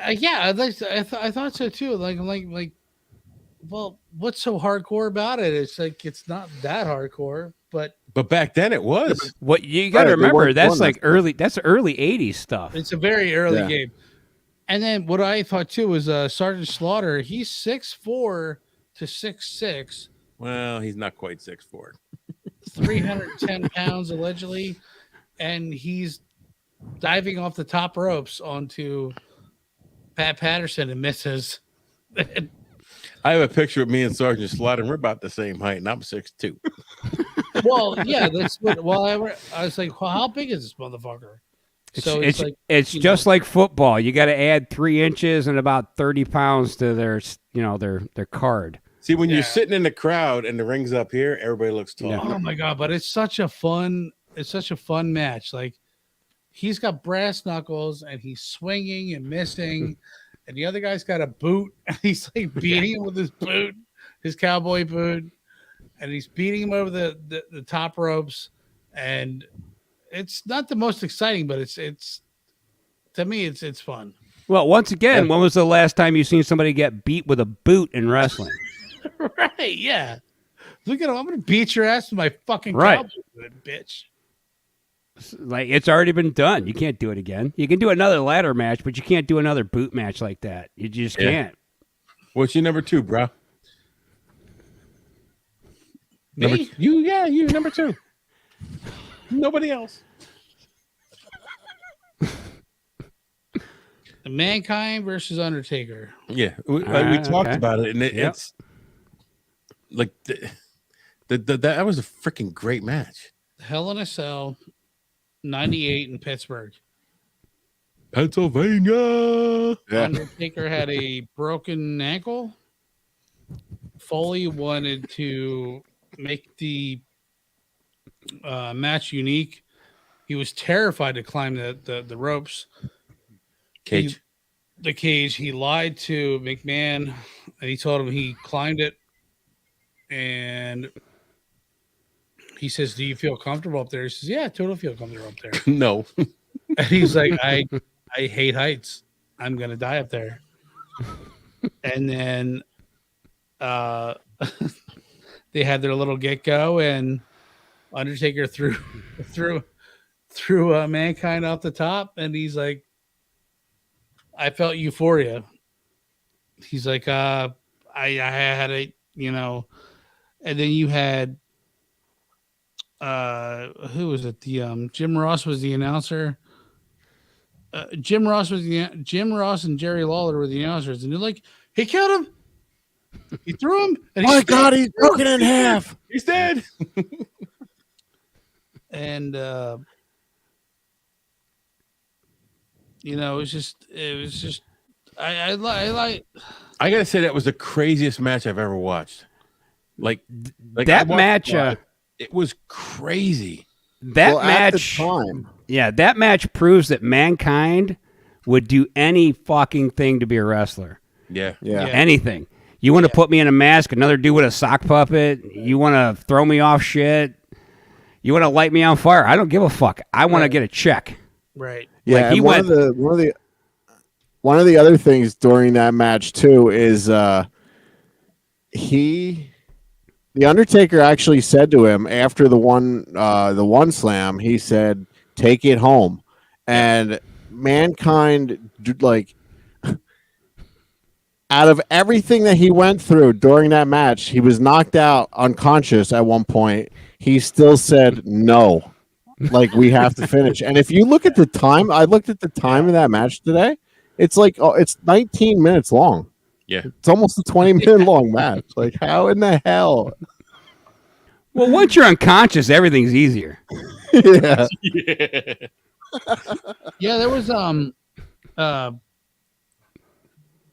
Yeah, I thought so too. Like, well, what's so hardcore about it? It's like it's not that hardcore, but back then it was. What you got to Right, they remember? weren't That's doing like that early. That's early '80s stuff. it's a very early Yeah. game. And then what I thought too was Sergeant Slaughter. He's 6'4" to 6'6", Well, he's not quite 6'4". 310 pounds allegedly, and he's diving off the top ropes onto Pat Patterson and misses. I have a picture of me and Sergeant Slaughter, and we're about the same height, and I'm 6'2". Well, yeah, that's what. Well, I was like, well, how big is this motherfucker? So It's like, it's you just know, like football. You got to add 3 inches and about 30 pounds to their card. See, when Yeah. you're sitting in the crowd and the ring's up here, everybody looks tall. Yeah. oh my god! But it's such a fun match. Like he's got brass knuckles and he's swinging and missing, and the other guy's got a boot and he's like beating him with his boot, his cowboy boot, and he's beating him over the top ropes. And it's not the most exciting, but it's to me it's fun. Well, once again, when was the last time you seen somebody get beat with a boot in wrestling? Right? Yeah. Look at him. I'm gonna beat your ass with my fucking Right. cowboy boot, bitch. Like it's already been done. You can't do it again. You can do another ladder match, but you can't do another boot match like that. You just Yeah. can't. What's your number 2, bro? Me? You number 2. Nobody else. Mankind versus Undertaker. Yeah, we right, talked okay. about it, and Yep. it's like that was a freaking great match. Hell in a Cell, 98 in Pittsburgh. Pennsylvania. Yeah. Undertaker had a broken ankle. Foley wanted to make the match unique. He was terrified to climb the ropes. Cage. The cage. He lied to McMahon. And he told him he climbed it. And he says, "Do you feel comfortable up there?" He says, "Yeah, I totally feel comfortable up there." No. And he's like, I hate heights. I'm gonna die up there. And then they had their little get go, and Undertaker threw Mankind off the top, and he's like, "I felt euphoria." He's like, I had a, and then you had who was it? The Jim Ross was the announcer. Jim Ross and Jerry Lawler were the announcers, and they're like, "He killed him. He threw him. And Oh my God, he's broken in half. He's dead. And it was just I like. I gotta say that was the craziest match I've ever watched. Like that I watched match. it was crazy. That Well, match. at the time. Yeah, that match proves that Mankind would do any fucking thing to be a wrestler. Yeah. Yeah. Anything. You want to put me in a mask, another dude with a sock puppet? You want to throw me off shit? You want to light me on fire? I don't give a fuck. I want to get a check. Right. Yeah, Like, he and one of the other things during that match too is the Undertaker actually said to him after the one slam, he said, "Take it home," and Mankind like. Out of everything that he went through during that match, he was knocked out unconscious at one point. He still said no. Like, we have to finish. And if you look at the time, I looked at the time of that match today. It's like, it's 19 minutes long. Yeah. It's almost a 20-minute long match. Like, how in the hell? Well, once you're unconscious, everything's easier. Yeah. Yeah, there was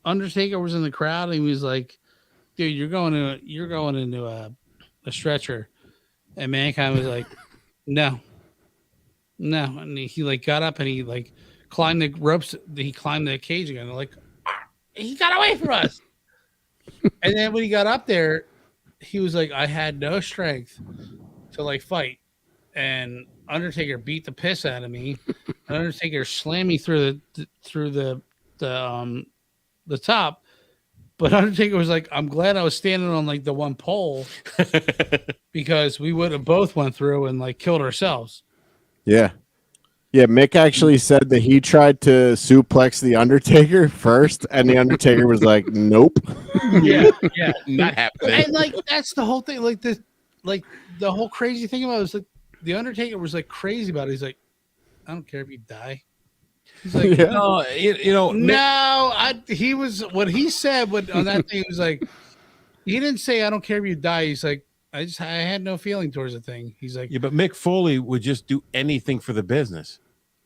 Undertaker was in the crowd, and he was like, "Dude, you're going into a stretcher," and Mankind was like, "No," and he like got up and he like climbed the ropes. He climbed the cage again. They're like, "He got away from us!" And then when he got up there, he was like, "I had no strength to like fight," and Undertaker beat the piss out of me. And Undertaker slammed me through the top, but Undertaker was like, "I'm glad I was standing on like the one pole because we would have both went through and like killed ourselves." Yeah. Yeah, Mick actually said that he tried to suplex the Undertaker first, and the Undertaker was like, "Nope." Yeah, Not happening. and like that's the whole thing. Like the whole crazy thing about it was like the Undertaker was like crazy about it. He's like, "I don't care if you die." He's like, Yeah. No, he was what he said on that thing was like, he didn't say, "I don't care if you die." He's like, I had no feeling towards the thing. He's like, yeah, but Mick Foley would just do anything for the business.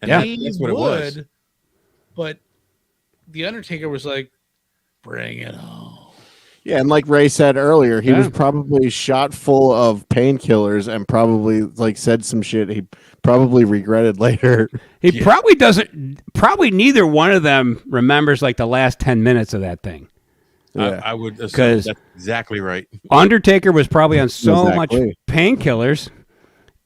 And Yeah. that's what it was. But the Undertaker was like, "Bring it on." Yeah, and like Ray said earlier, he was Yeah. probably shot full of painkillers and probably like said some shit he probably regretted later. He probably doesn't. Probably neither one of them remembers like the last 10 minutes of that thing. Yeah. I would assume 'Cause- that's exactly right. Undertaker was probably on so much Exactly. painkillers,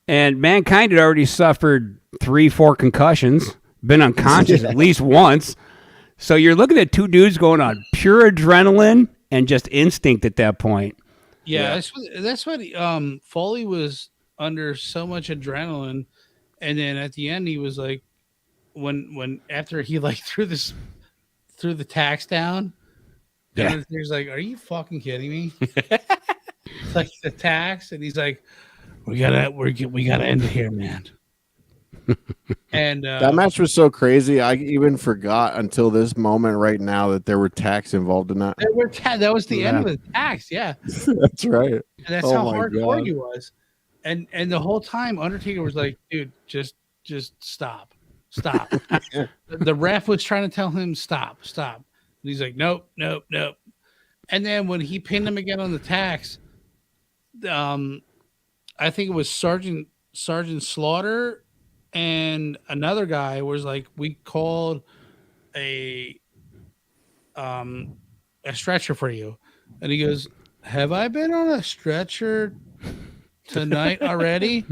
and Mankind had already suffered 3-4 concussions, been unconscious at least once. So you're looking at two dudes going on pure adrenaline and just instinct at that point. Yeah, that's what Foley was under so much adrenaline, and then at the end he was like, when after he like threw the tax down, Yeah. and he's like, "Are you fucking kidding me?" Like the tax, and he's like, "We gotta end it here, man." And That match was so crazy. I even forgot until this moment right now that there were tacks involved in that. that was the end of the tax. Yeah, That's right. and that's Oh how my hardcore God. he was. And the whole time, Undertaker was like, "Dude, just stop." The ref was trying to tell him stop. And he's like, "Nope." And then when he pinned him again on the tax, I think it was Sergeant Slaughter and another guy was like, "We called a stretcher for you," and he goes, "Have I been on a stretcher tonight already?"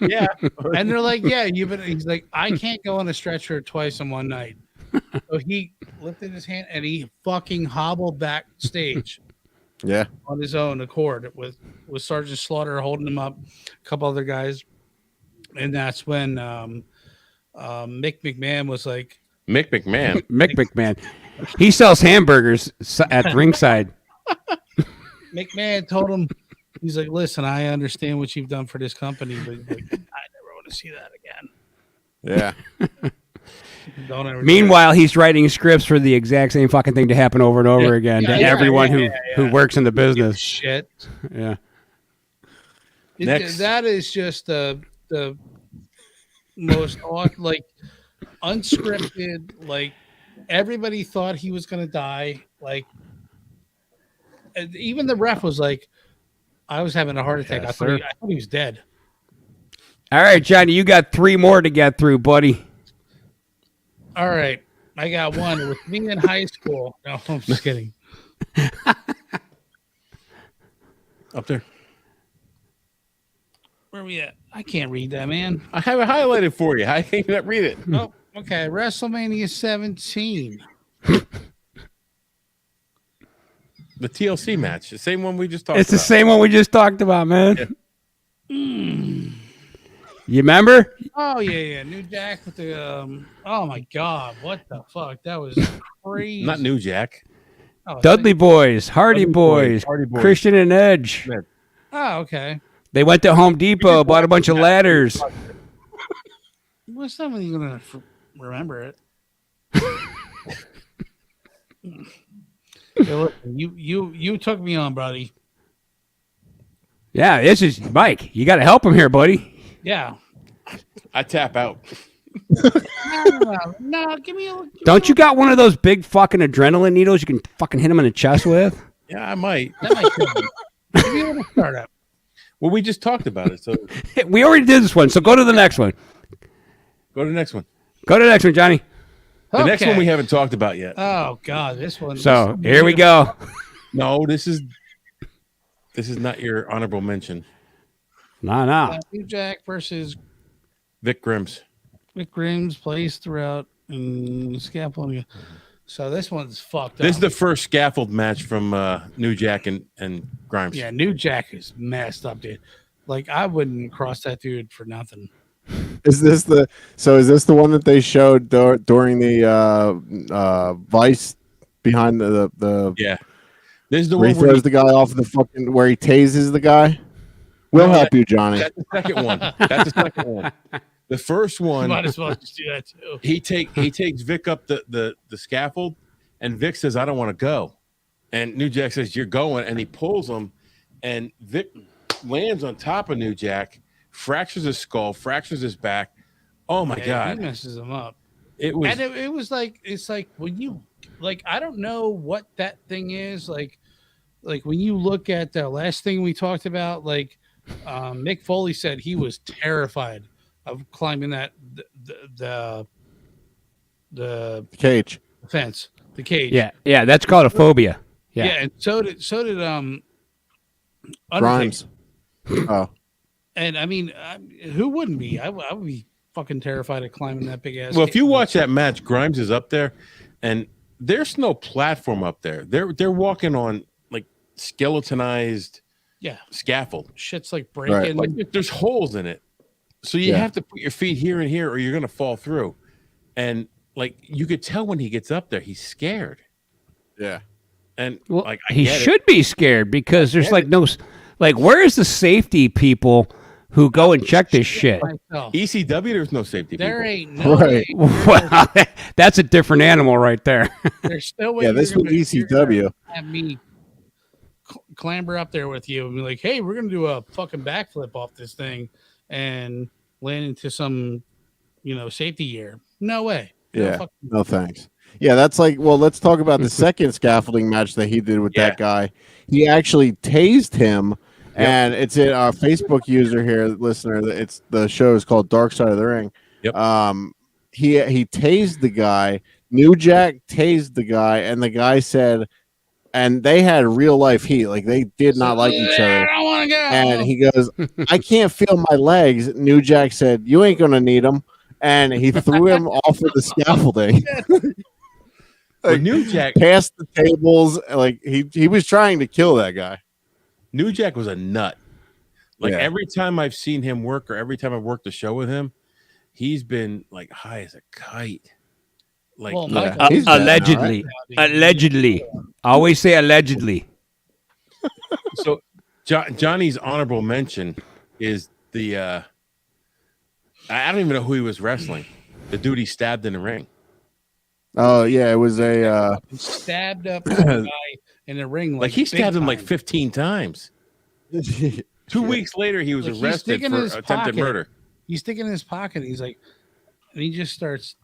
Yeah, and they're like, "Yeah, you've been." He's like, "I can't go on a stretcher twice in one night." So he lifted his hand and he fucking hobbled backstage. Yeah. On his own accord with Sergeant Slaughter holding him up, a couple other guys, and that's when Mick McMahon was like, Mick McMahon. Mick McMahon. He sells hamburgers at ringside. McMahon told him, he's like, "Listen, I understand what you've done for this company, but like, I never want to see that again." Yeah. Don't ever. Meanwhile, he's writing scripts for the exact same fucking thing to happen over and over again to everyone who works in the business. Shit. Yeah. Next. That is just the most like unscripted. Like everybody thought he was gonna die. Like even the ref was like, "I was having a heart attack. I thought he was dead." All right, Johnny, you got 3 more to get through, buddy. All right, I got one with me in high school. No, I'm just kidding. Up there. Where are we at? I can't read that, man. I have it highlighted for you. How can you not read it? Oh, okay. WrestleMania 17. The TLC match. The same one we just talked about. It's the same one we just talked about, man. Yeah. You remember? Oh yeah. New Jack with the oh my God, what the fuck? That was crazy. Not New Jack. Oh, Dudley Boys, Hardy Boys, Christian and Edge. Oh, okay. They went to Home Depot, bought a bunch of ladders. Well, somebody's gonna remember it. Hey, look, you took me on, buddy. Yeah, this is Mike. You got to help him here, buddy. Yeah. I tap out. No, give me a. Don't you got one of those big fucking adrenaline needles you can fucking hit him in the chest with? Yeah, I might. That might kill me. Give me a little startup. Well, we just talked about it, so We already did this one, so go to the next one. go to the next one. Go to the next one, Johnny. The next one we haven't talked about yet. Oh God, this one. So here we go. No, this is not your honorable mention. No. New Jack versus Vic Grims. Rick Grimes plays throughout and scaffolding. So this one's fucked up. This is the first scaffold match from New Jack and Grimes. Yeah, New Jack is messed up, dude. Like I wouldn't cross that dude for nothing. Is this the one that they showed during the Vice behind the Yeah. This is the where one he where throws the guy off the fucking where he tases the guy? We'll help you, Johnny. that's the second one. That's the second one. The first one, Might as well just do that too. he takes Vic up the scaffold, and Vic says, "I don't want to go," and New Jack says, "You're going," and he pulls him, and Vic lands on top of New Jack, fractures his skull, fractures his back. Oh my God, he messes him up. it was. And it was like it's like when you like I don't know what that thing is like when you look at the last thing we talked about, like Mick Foley said he was terrified of climbing that the Cage. fence, the cage. Yeah, that's called a phobia. Yeah, Yeah. and so did Undertaker. Grimes. Oh. And I mean, who wouldn't be? I would be fucking terrified of climbing that big ass. Well, if you watch that match, Grimes is up there, and there's no platform up there. They're walking on like skeletonized scaffold. Shit's like breaking. Right. Like there's holes in it, so you have to put your feet here and here, or you're gonna fall through. And like you could tell when he gets up there, he's scared. Yeah. And Well, like I he get it. should be scared because there's like no, like where is the safety people who go and check this shit. Myself. ECW, there's no safety There people. ain't no Right. way. Well, that's a different animal right there. There's no way. Yeah, this was ECW. Have me clamber up there with you and be like, "Hey, we're gonna do a fucking backflip off this thing and land into some, safety gear." No way. Yeah. No thanks. Yeah, that's like, well, let's talk about the second scaffolding match that he did with that guy. He actually tased him, and it's our Facebook user here, listener. It's the show is called Dark Side of the Ring. Yep. He tased the guy. New Jack tased the guy, and the guy said, and they had real life heat, like they did not like each other. I don't want to go. And he goes, "I can't feel my legs." New Jack said, "You ain't gonna need them," and he threw him off of the scaffolding. Like, New Jack past the tables, like he was trying to kill that guy. New Jack was a nut. Like every time I've seen him work, or every time I've worked a show with him, he's been like high as a kite. Like allegedly, allegedly. I always say allegedly. So Johnny's honorable mention is the I don't even know who he was wrestling. The dude he stabbed in the ring. Oh yeah, it was a stabbed up a guy in the ring. Like he stabbed him like 15 times. 2 weeks later, he was arrested for attempted murder. He's sticking in his pocket. He's like, and he just starts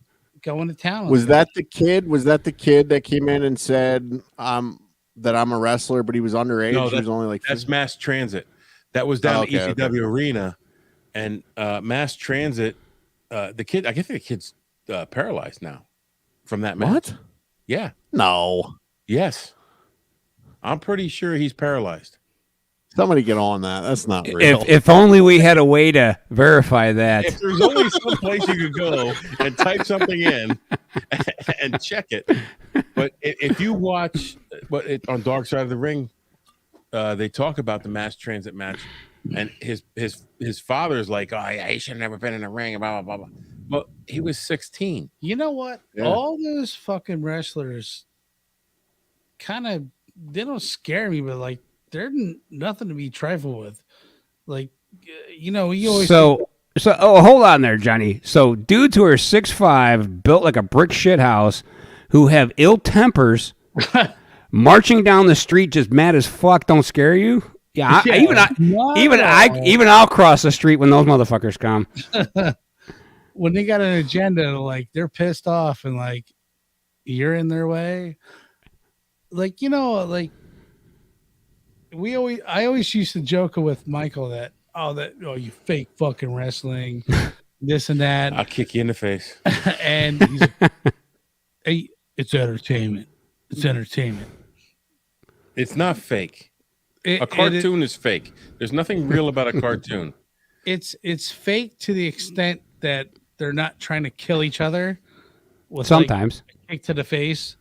going to town. Was that the kid? Was that the kid that came in and said that I'm a wrestler, but he was underage? No, he was only like that's Mass Transit. That was down at ECW Arena, and Mass Transit. The kid, I guess the kid's paralyzed now from that match. What? Yeah. No. Yes. I'm pretty sure he's paralyzed. Somebody get on that. That's not real. If only we had a way to verify that. If there's only some place you could go and type something in and check it. But if you watch on Dark Side of the Ring, they talk about the Mass Transit match, and his father's like, "Oh yeah, he should have never been in the ring," and blah blah blah blah. But he was 16. You know what? Yeah. All those fucking wrestlers they don't scare me, but like they're nothing to be trifled with. Like, you always So hold on there, Johnny. So dudes who are 6'5", built like a brick shit house, who have ill tempers, marching down the street just mad as fuck, don't scare you? Yeah, even I'll cross the street when those motherfuckers come. When they got an agenda, like they're pissed off and like you're in their way. Like, like I always used to joke with Michael that you fake fucking wrestling, this and that. I'll kick you in the face. And he's like, hey, it's entertainment. It's entertainment. It's not fake. A cartoon is fake. There's nothing real about a cartoon. It's fake to the extent that they're not trying to kill each other. With sometimes like a kick to the face,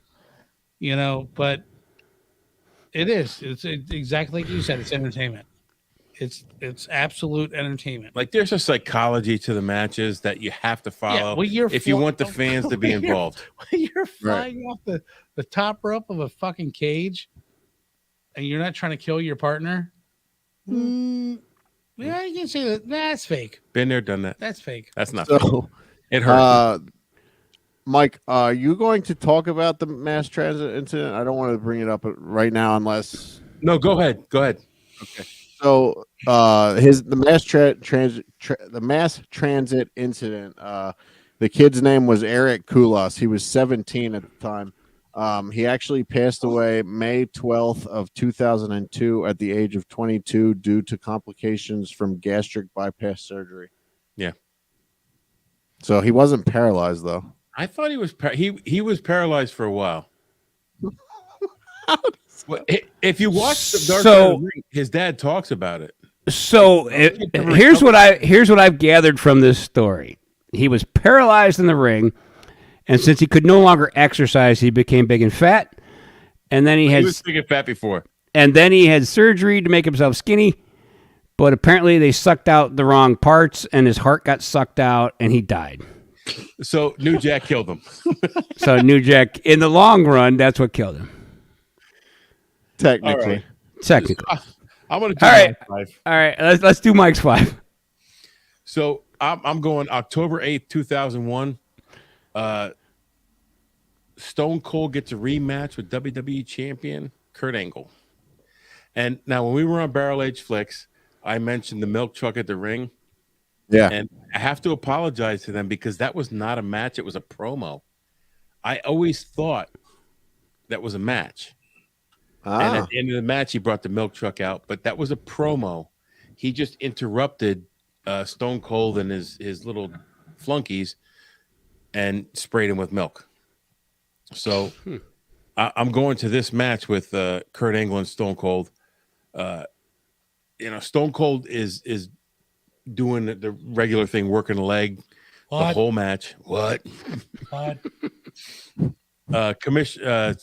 but it is. It's exactly like you said. It's entertainment. It's absolute entertainment. Like there's a psychology to the matches that you have to follow if you want the fans to be involved. You're flying off the top rope of a fucking cage, and you're not trying to kill your partner. Yeah, you can say that. That's fake. Been there, done that. That's fake. That's not fake. It hurt. Mike, are you going to talk about the mass transit incident? I don't want to bring it up right now unless. No, go ahead. Okay. So the mass transit incident. The kid's name was Eric Kulas. He was 17 at the time. He actually passed away May 12th of 2002 at the age of 22 due to complications from gastric bypass surgery. Yeah. So he wasn't paralyzed though. I thought he was he was paralyzed for a while. Well, if you watch the Dark Side of the Ring, his dad talks about it. So here's what I've gathered from this story. He was paralyzed in the ring, and since he could no longer exercise, he became big and fat. And then he was big and fat before. And then he had surgery to make himself skinny. But apparently they sucked out the wrong parts, and his heart got sucked out, and he died. So New Jack killed him. So New Jack, in the long run, that's what killed him. Technically. Technically. I'm going to do Mike's 5. All right, let's do Mike's 5. So I'm going October 8th, 2001. Stone Cold gets a rematch with WWE champion Kurt Angle. And now when we were on Barrel Age Flicks, I mentioned the milk truck at the ring. Yeah. And I have to apologize to them because that was not a match. It was a promo. I always thought that was a match. And at the end of the match, he brought the milk truck out, but that was a promo. He just interrupted Stone Cold and his little flunkies and sprayed him with milk. So I'm going to this match with Kurt Angle and Stone Cold. Stone Cold is doing the regular thing, working the leg the whole match. What?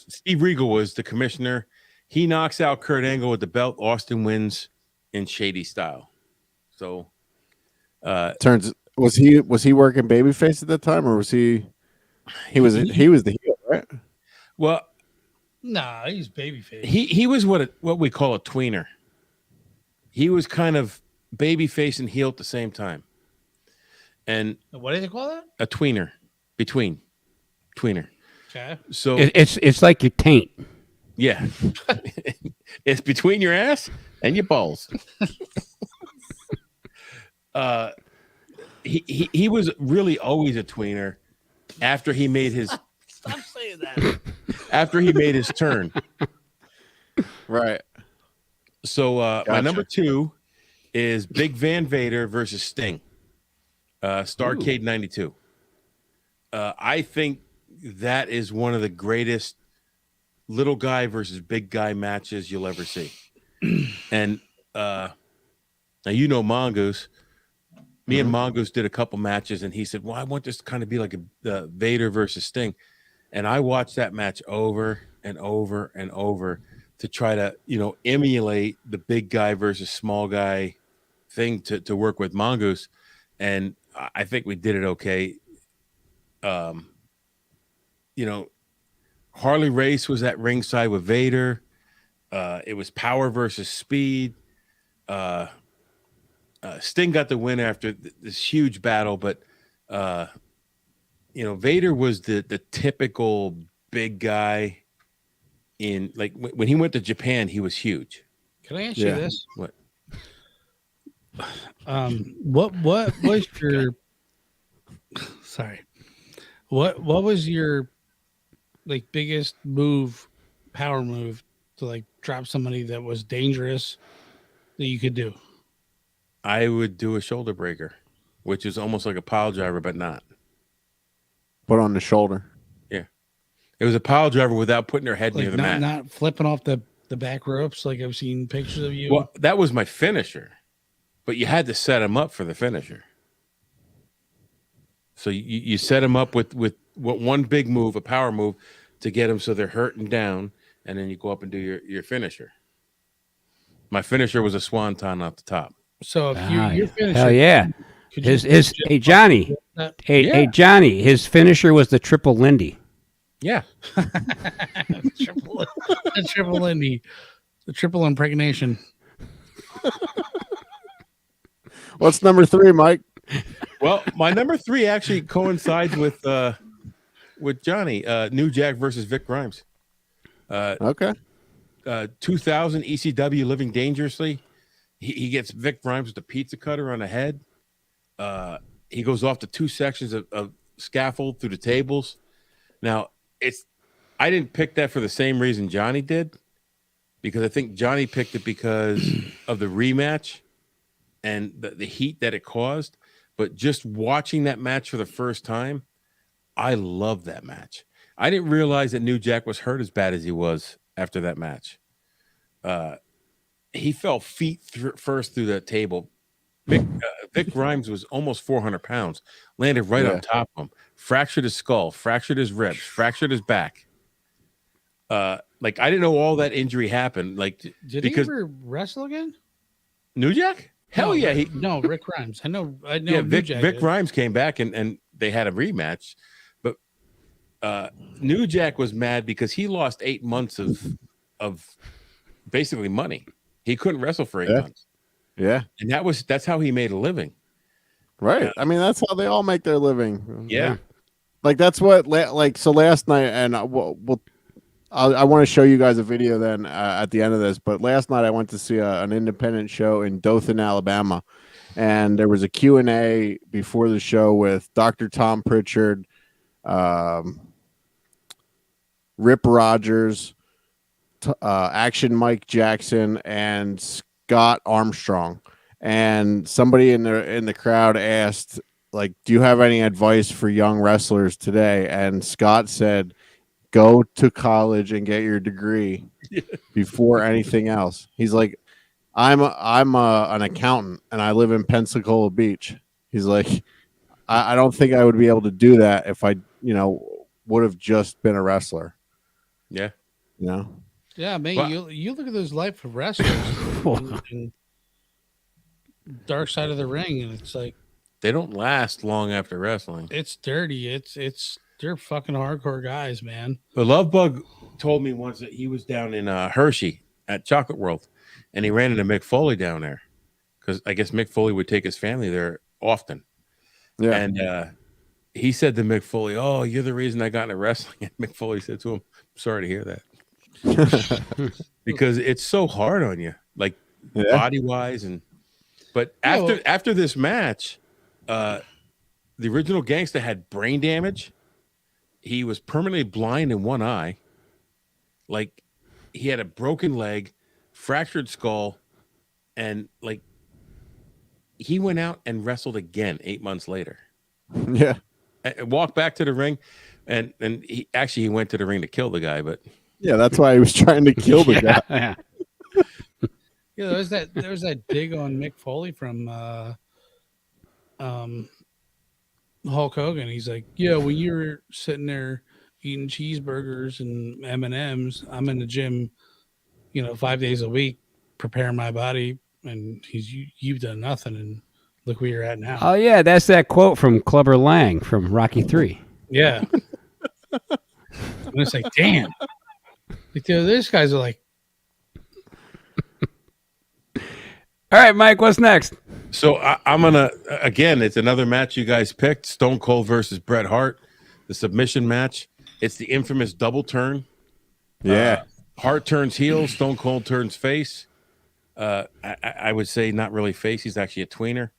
Steve Regal was the commissioner. He knocks out Kurt Angle with the belt. Austin wins in shady style. So was he working babyface at that time, or was he was the heel, right? Well, nah, he's babyface. He was what we call a tweener. He was kind of babyface and heel at the same time. And what do they call that? A tweener. Tweener. Okay. So it's like your taint. Yeah. It's between your ass and your balls. He was really always a tweener after he made his Stop saying that. After he made his turn. Right. So my number 2 is Big Van Vader versus Sting. Starrcade 92. I think that is one of the greatest little guy versus big guy matches you'll ever see. And now Mongoose. Me and Mongoose did a couple matches, and he said, well, I want this to kind of be like a Vader versus Sting. And I watched that match over and over and over to try to, emulate the big guy versus small guy thing to work with Mongoose. And I think we did it okay. Harley Race was at ringside with Vader. It was power versus speed. Sting got the win after this huge battle, but Vader was the typical big guy. In like when he went to Japan, he was huge. Can I ask you this? What? What was your sorry? What was your biggest power move to drop somebody that was dangerous that you could do? I would do a shoulder breaker, which is almost like a pile driver, but not. Put on the shoulder. Yeah. It was a pile driver without putting her head near the mat. Not flipping off the back ropes like I've seen pictures of you. Well, that was my finisher, but you had to set him up for the finisher. So you set him up with one big move, a power move, to get them so they're hurting down, and then you go up and do your finisher. My finisher was a swanton off the top. So if your finisher, hell yeah. Hey Johnny, his finisher was the triple Lindy. Yeah. the triple Lindy, the triple impregnation. What's number 3, Mike? Well, my number 3 actually coincides with Johnny. New Jack versus Vic Grimes. Okay. 2000 ECW Living Dangerously. He gets Vic Grimes with the pizza cutter on the head. He goes off to 2 sections of scaffold through the tables. Now, I didn't pick that for the same reason Johnny did, because I think Johnny picked it because of the rematch and the heat that it caused. But just watching that match for the first time, I loved that match. I didn't realize that New Jack was hurt as bad as he was after that match. He fell feet first through that table. Vic Grimes was almost 400 pounds, landed right on top of him, fractured his skull, fractured his ribs, fractured his back. I didn't know all that injury happened. Did he ever wrestle again? New Jack? Hell yeah. Rick Grimes. I know. Yeah, Vic Grimes came back and they had a rematch. But New Jack was mad because he lost 8 months of basically money. He couldn't wrestle for 8 months. Yeah. And that's how he made a living. Right. I mean, that's how they all make their living. Yeah. Like that's what so last night, and I want to show you guys a video then at the end of this. But last night I went to see an independent show in Dothan, Alabama, and there was a Q&A before the show with Dr. Tom Pritchard, Rip Rogers, Action Mike Jackson, and Scott Armstrong. And somebody in the crowd asked, like, do you have any advice for young wrestlers today? And Scott said, go to college and get your degree before anything else. He's like, I'm an accountant and I live in Pensacola Beach. He's like, I don't think I would be able to do that if I, would have just been a wrestler. Yeah. Yeah, man. Well, you look at those life of wrestlers and dark side of the ring, and it's like they don't last long after wrestling. It's dirty. They're fucking hardcore guys, man. The Love Bug told me once that he was down in Hershey at Chocolate World, and he ran into Mick Foley down there because I guess Mick Foley would take his family there often. Yeah, and he said to Mick Foley, "Oh, you're the reason I got into wrestling." And Mick Foley said to him, "I'm sorry to hear that," because it's so hard on you, like body wise, but after this match, the original Gangsta had brain damage. He was permanently blind in one eye. Like, he had a broken leg, fractured skull, and like he went out and wrestled again 8 months later. Yeah. And walked back to the ring, and he went to the ring to kill the guy, but yeah, that's why he was trying to kill the guy. Yeah. Yeah, there was that dig on Mick Foley from Hulk Hogan. He's like, yeah, when you're sitting there eating cheeseburgers and M&Ms, I'm in the gym, 5 days a week, preparing my body, and you've done nothing, and look where you're at now. Oh yeah, that's that quote from Clubber Lang from Rocky 3. Yeah. And it's like, damn. Like, these guys are like, all right, Mike, what's next? So I'm gonna again. It's another match you guys picked: Stone Cold versus Bret Hart, the submission match. It's the infamous double turn. Yeah, Hart turns heel, Stone Cold turns face. I would say not really face. He's actually a tweener.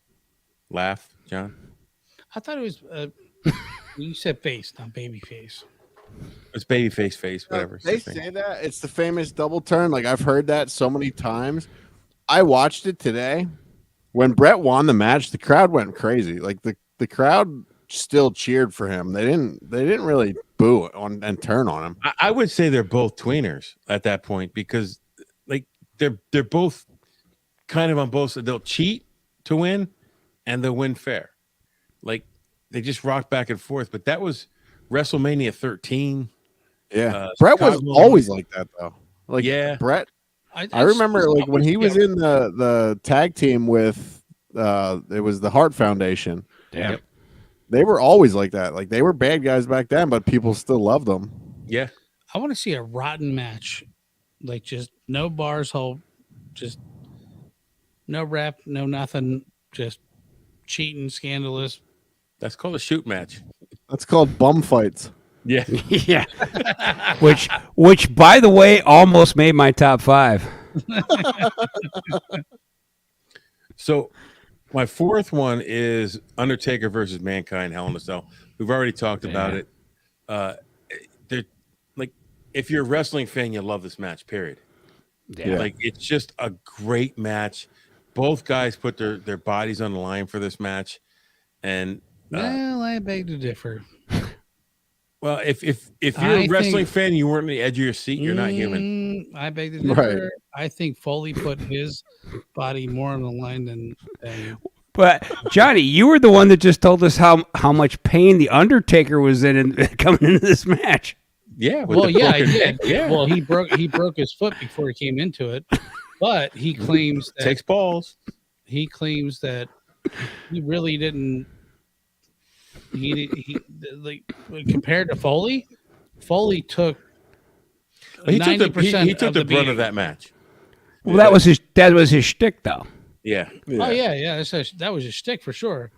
Laugh, John. I thought it was. You said face, not baby face. It's baby face, whatever. They say that it's the famous double turn. Like, I've heard that so many times. I watched it today. When Bret won the match, the crowd went crazy. Like the crowd still cheered for him. They didn't really boo and turn on him. I would say they're both tweeners at that point because like they're both kind of on both sides. They'll cheat to win and they'll win fair. Like they just rock back and forth. But that was WrestleMania 13. Yeah. Bret was always like that though. Like Bret. I remember like when he was in the tag team with it was the Hart Foundation. Damn. They were always like that. Like they were bad guys back then, but people still loved them. Yeah. I want to see a rotten match. Like just no bars hold, just no rep, no nothing, just cheating, scandalous. That's called a shoot match. That's called bum fights. Yeah. Yeah. which by the way almost made my top 5. So my fourth one is Undertaker versus Mankind, Hell in a Cell. We've already talked about it. They're like, if you're a wrestling fan, you love this match, period. Yeah. Like it's just a great match. Both guys put their bodies on the line for this match. And well, I beg to differ. Well, if you're a wrestling fan, you weren't on the edge of your seat, you're not human. I beg to differ. Right. I think Foley put his body more on the line than But Johnny, you were the one that just told us how much pain the Undertaker was in coming into this match. Yeah. Well, yeah, I did. Yeah. Well, he broke his foot before he came into it, but he claims that takes balls. He claims that he really didn't. He like compared to Foley. Foley took. He took the brunt of that match. Well, that was his shtick, though. Yeah. Oh yeah. That was his shtick for sure.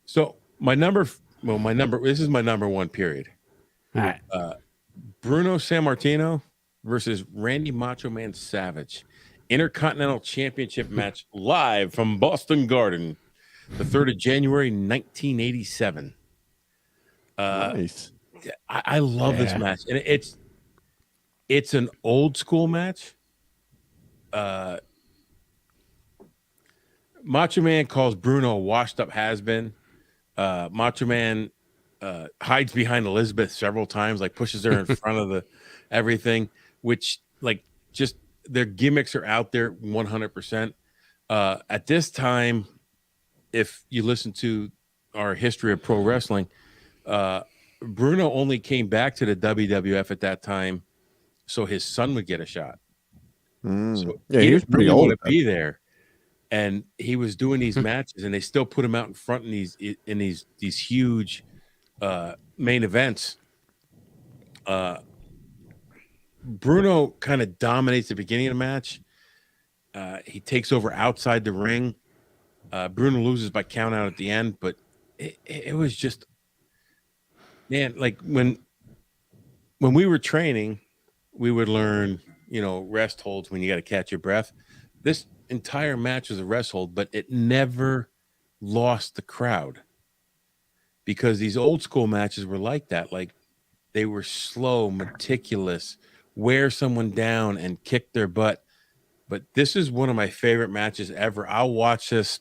So my number, this is my number one period. All right. Bruno Sammartino versus Randy Macho Man Savage. Intercontinental Championship match live from Boston Garden, the 3rd of January, 1987. Nice. I love this match. And it's an old school match. Macho Man calls Bruno a washed up has-been. Macho Man hides behind Elizabeth several times, like pushes her in front of the everything, which like just their gimmicks are out there 100%. At this time, if you listen to our history of pro wrestling, Bruno only came back to the WWF at that time so his son would get a shot. So yeah, he was pretty really old want to be there. And he was doing these matches, and they still put him out in front in these huge main events. Bruno kind of dominates the beginning of the match. He takes over outside the ring. Bruno loses by count out at the end, but it was just, man, like when we were training, we would learn, rest holds when you got to catch your breath. This entire match was a rest hold, but it never lost the crowd because these old school matches were like that. Like they were slow, meticulous, wear someone down and kick their butt. But this is one of my favorite matches ever. I'll watch this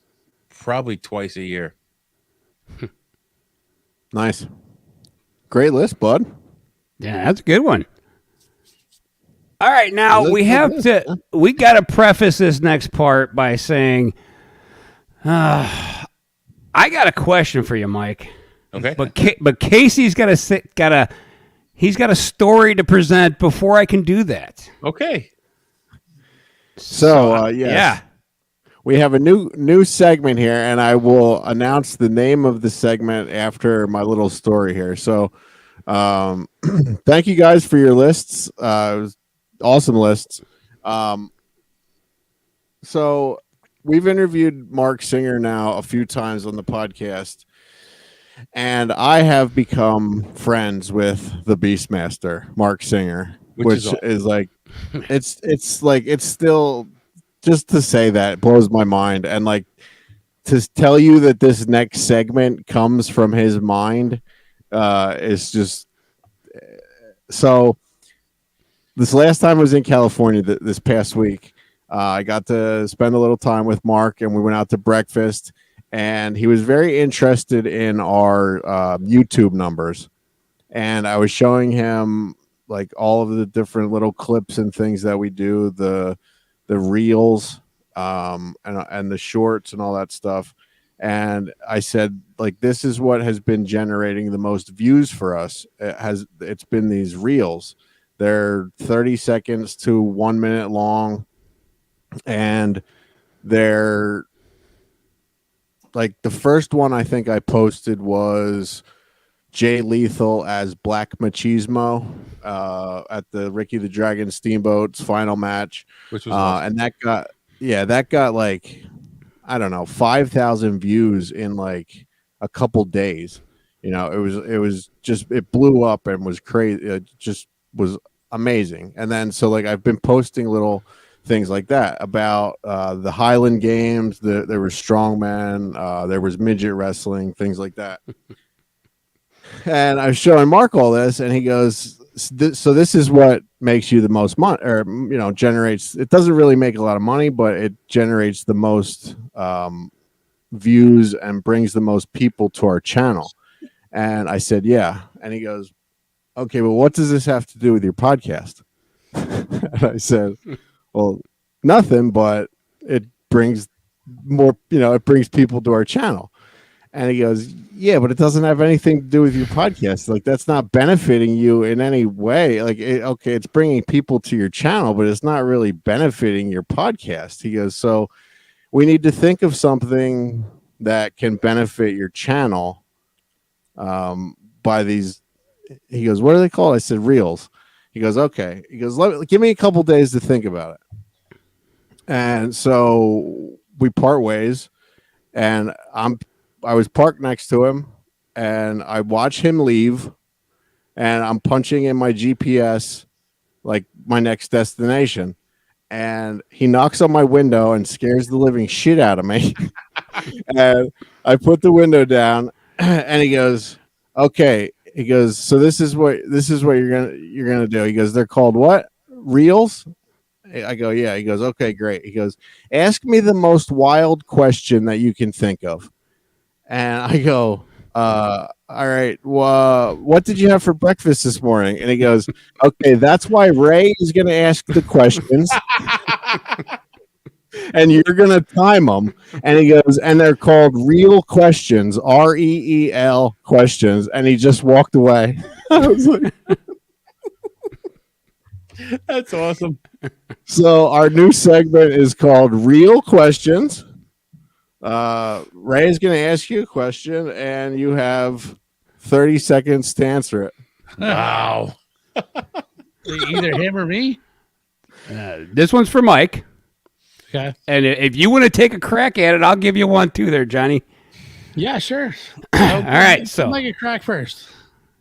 probably twice a year. Nice. Great list, bud. Yeah, that's a good one. All right, now we got to preface this next part by saying, I got a question for you, Mike. Okay. But Casey's got a story to present before I can do that. Okay. So yes. We have a new segment here, and I will announce the name of the segment after my little story here. So thank you guys for your lists. It was awesome lists. So we've interviewed Mark Singer now a few times on the podcast, and I have become friends with the Beastmaster, Mark Singer, which is like, it's still, just to say that blows my mind. And like to tell you that this next segment comes from his mind is just so. This last time I was in California this past week, I got to spend a little time with Mark, and we went out to breakfast, and he was very interested in our YouTube numbers. And I was showing him like all of the different little clips and things that we do, the reels and the shorts and all that stuff. And I said, like, this is what has been generating the most views for us. It's been these reels. They're 30 seconds to 1 minute long, and they're like, the first one I think I posted was Jay Lethal as Black Machismo at the Ricky the Dragon Steamboat's final match, which was awesome. And that got like, I don't know, 5,000 views in like a couple days. It blew up and was crazy. It just was amazing. And then so like I've been posting little things like that about the Highland Games. There was strongman, there was midget wrestling, things like that. And I was showing Mark all this, and he goes, so this is what makes you the most money, or generates. It doesn't really make a lot of money, but it generates the most views and brings the most people to our channel. And I said, yeah. And he goes, okay, well, what does this have to do with your podcast? And I said, well, nothing, but it brings more, it brings people to our channel. And he goes, yeah, but it doesn't have anything to do with your podcast. Like, that's not benefiting you in any way. Like, it's bringing people to your channel, but it's not really benefiting your podcast. He goes, so we need to think of something that can benefit your channel by these. He goes, what are they called? I said, reels. He goes, okay. He goes, give me a couple days to think about it. And so we part ways, and I'm was parked next to him, and I watch him leave, and I'm punching in my GPS like my next destination, and he knocks on my window and scares the living shit out of me. And I put the window down, and he goes, "Okay." He goes, "So this is what you're gonna do." He goes, "They're called what? Reels?" I go, "Yeah." He goes, "Okay, great." He goes, "Ask me the most wild question that you can think of." And I go, "All right. Well, what did you have for breakfast this morning?" And he goes, "Okay, that's why Ray is going to ask the questions, and you're going to time them." And he goes, "And they're called real questions, REEL questions." And he just walked away. I was like, That's awesome. so our new segment is called Real Questions. Ray is going to ask you a question, and you have 30 seconds to answer it. Wow. Either him or me. This one's for Mike. Okay. And if you want to take a crack at it, I'll give you one too there, Johnny. Yeah, sure. All right. So Mike a crack first.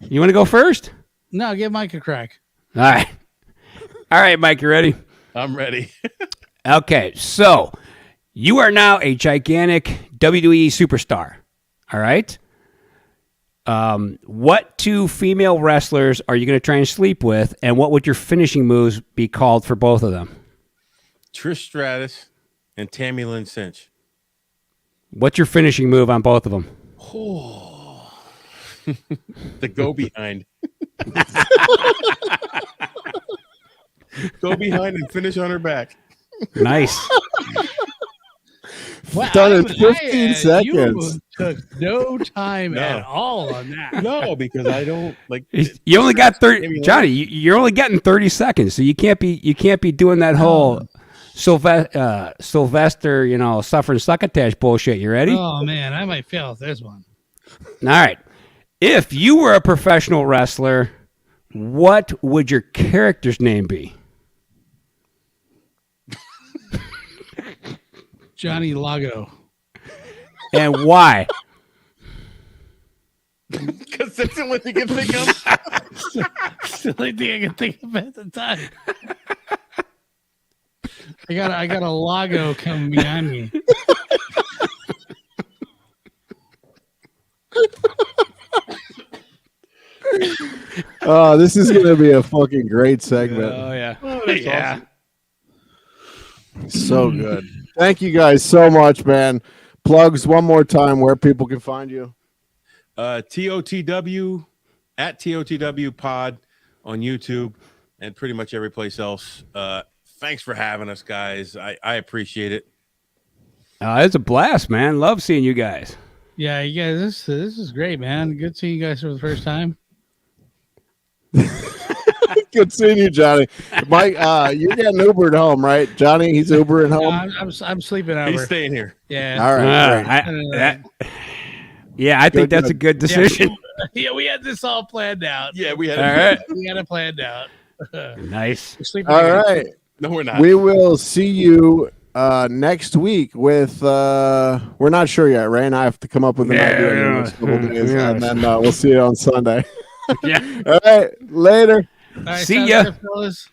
you want to go first? No, give Mike a crack. All right. All right, Mike, you ready? I'm ready. Okay. So you are now a gigantic WWE superstar. All right. What two female wrestlers are you going to try and sleep with, and what would your finishing moves be called for both of them? Trish Stratus and Tammy Lynn Cinch. What's your finishing move on both of them? The go behind. Go behind and finish on her back. Nice. Wow, Done in 15 seconds. You took no time at all on that. No, because I don't like. You only got 30, Johnny. You're only getting 30 seconds, so you can't be doing that whole Sylvester, suffering succotash bullshit. You ready? Oh man, I might fail at this one. All right. If you were a professional wrestler, what would your character's name be? Johnny Lago. And why? Because that's the only thing you can think of. It's the only thing I can think of at the time. I got a Lago coming behind me. Oh, this is going to be a fucking great segment. Oh yeah. Yeah. Awesome. So good. Thank you guys so much, man. Plugs one more time where people can find you. TOTW at TOTW pod on YouTube and pretty much every place else. Thanks for having us, guys. I appreciate it. It's a blast, man. Love seeing you guys. Yeah, you guys, this is great, man. Good seeing you guys for the first time. Good seeing you, Johnny. Mike, you're getting Ubered home, right? Johnny, he's Ubering home. I'm sleeping over. He's staying here. Yeah. All right. I think that's a good decision. Yeah, we had this all planned out. Yeah, we had All right. We had it planned out. Nice. All right. No, we're not. We will see you next week with we're not sure yet. Ray and I have to come up with an idea in the next couple days, and then we'll see you on Sunday. Yeah. All right. Later. All right, See ya. fellas.